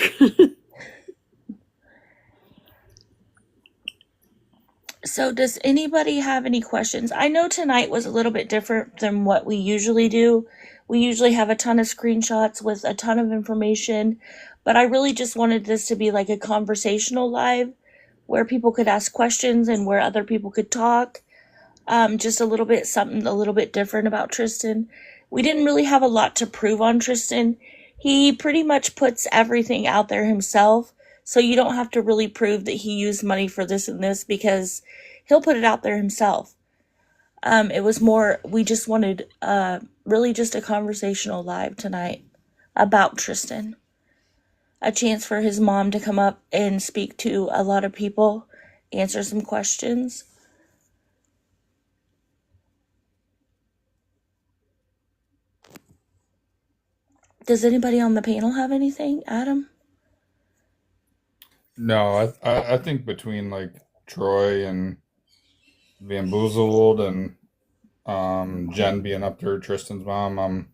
So does anybody have any questions? I know tonight was a little bit different than what we usually do. We usually have a ton of screenshots with a ton of information, but I really just wanted this to be like a conversational live where people could ask questions and where other people could talk. Just something a little bit different about Tristan. We didn't really have a lot to prove on Tristan. He pretty much puts everything out there himself, so you don't have to really prove that he used money for this and this because he'll put it out there himself. It was more, we just wanted really just a conversational live tonight about Tristan. A chance for his mom to come up and speak to a lot of people, answer some questions. Does anybody on the panel have anything? Adam? No, I think between like Troy and Bamboozled and Jen being up there, Tristan's mom,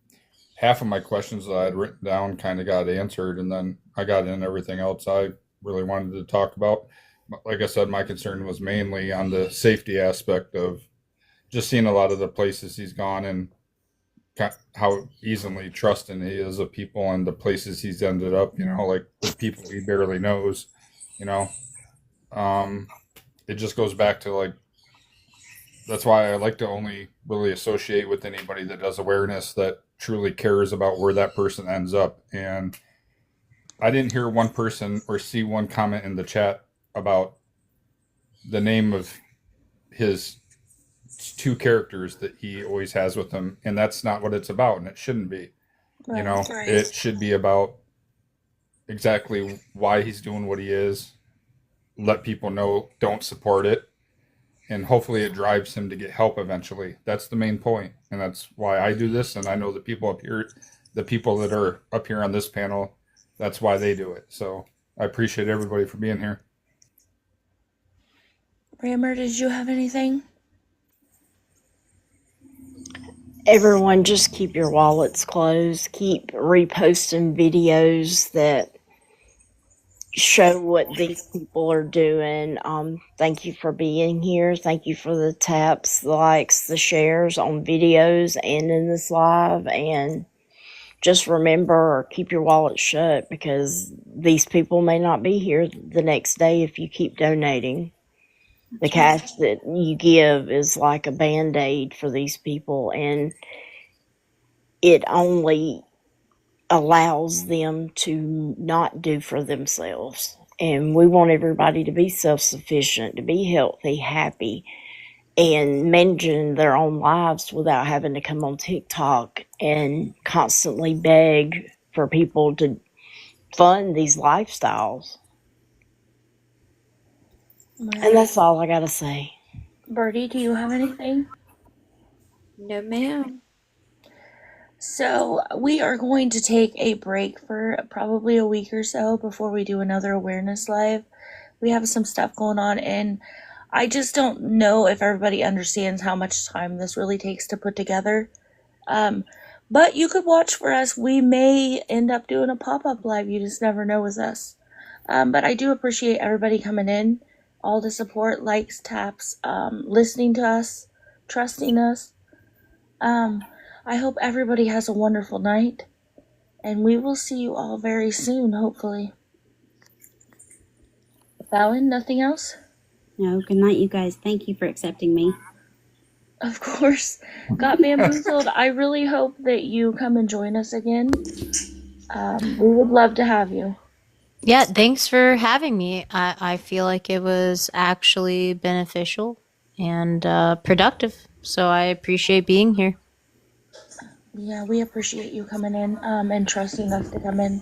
half of my questions that I had written down kind of got answered, and then I got in everything else I really wanted to talk about. But like I said, my concern was mainly on the safety aspect of just seeing a lot of the places he's gone and how easily trusting he is of people and the places he's ended up, like with people he barely knows, you know. It just goes back to like, that's why I like to only really associate with anybody that does awareness that truly cares about where that person ends up. And I didn't hear one person or see one comment in the chat about the name of his two characters that he always has with him, and that's not what it's about, and it shouldn't be. Right. It should be about exactly why he's doing what he is. Let people know, don't support it, and hopefully it drives him to get help eventually. That's the main point, and that's why I do this. And I know the people up here, the people that are up here on this panel, that's why they do it. So I appreciate everybody for being here. Rammer, did you have anything? Everyone, just keep your wallets closed. Keep reposting videos that show what these people are doing. Thank you for being here. Thank you for the taps, the likes, the shares on videos and in this live. And just remember, keep your wallet shut because these people may not be here the next day if you keep donating. The cash that you give is like a Band-Aid for these people, and it only allows them to not do for themselves. And we want everybody to be self-sufficient, to be healthy, happy, and managing their own lives without having to come on TikTok and constantly beg for people to fund these lifestyles. Right. And that's all I gotta say. Birdie, do you have anything? No, ma'am. So we are going to take a break for probably a week or so before we do another awareness live. We have some stuff going on, and I just don't know if everybody understands how much time this really takes to put together. But you could watch for us. We may end up doing a pop-up live. You just never know with us. But I do appreciate everybody coming in, all the support, likes, taps, listening to us, trusting us. I hope everybody has a wonderful night, and we will see you all very soon, hopefully. Fallon, nothing else? No, good night, you guys. Thank you for accepting me. Of course. Got bamboozled. I really hope that you come and join us again. We would love to have you. Yeah, thanks for having me. I feel like it was actually beneficial and productive. So I appreciate being here. Yeah, we appreciate you coming in and trusting us to come in.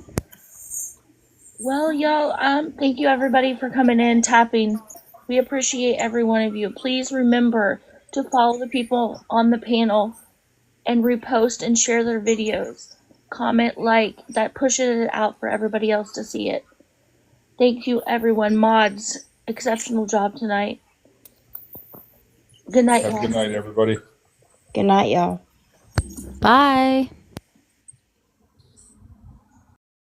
Well, y'all, thank you everybody for coming in, tapping. We appreciate every one of you. Please remember to follow the people on the panel and repost and share their videos. Comment, like, that pushes it out for everybody else to see it. Thank you, everyone. Mods, exceptional job tonight. Good night, Have a y'all. good night, everybody. Good night, y'all. Bye.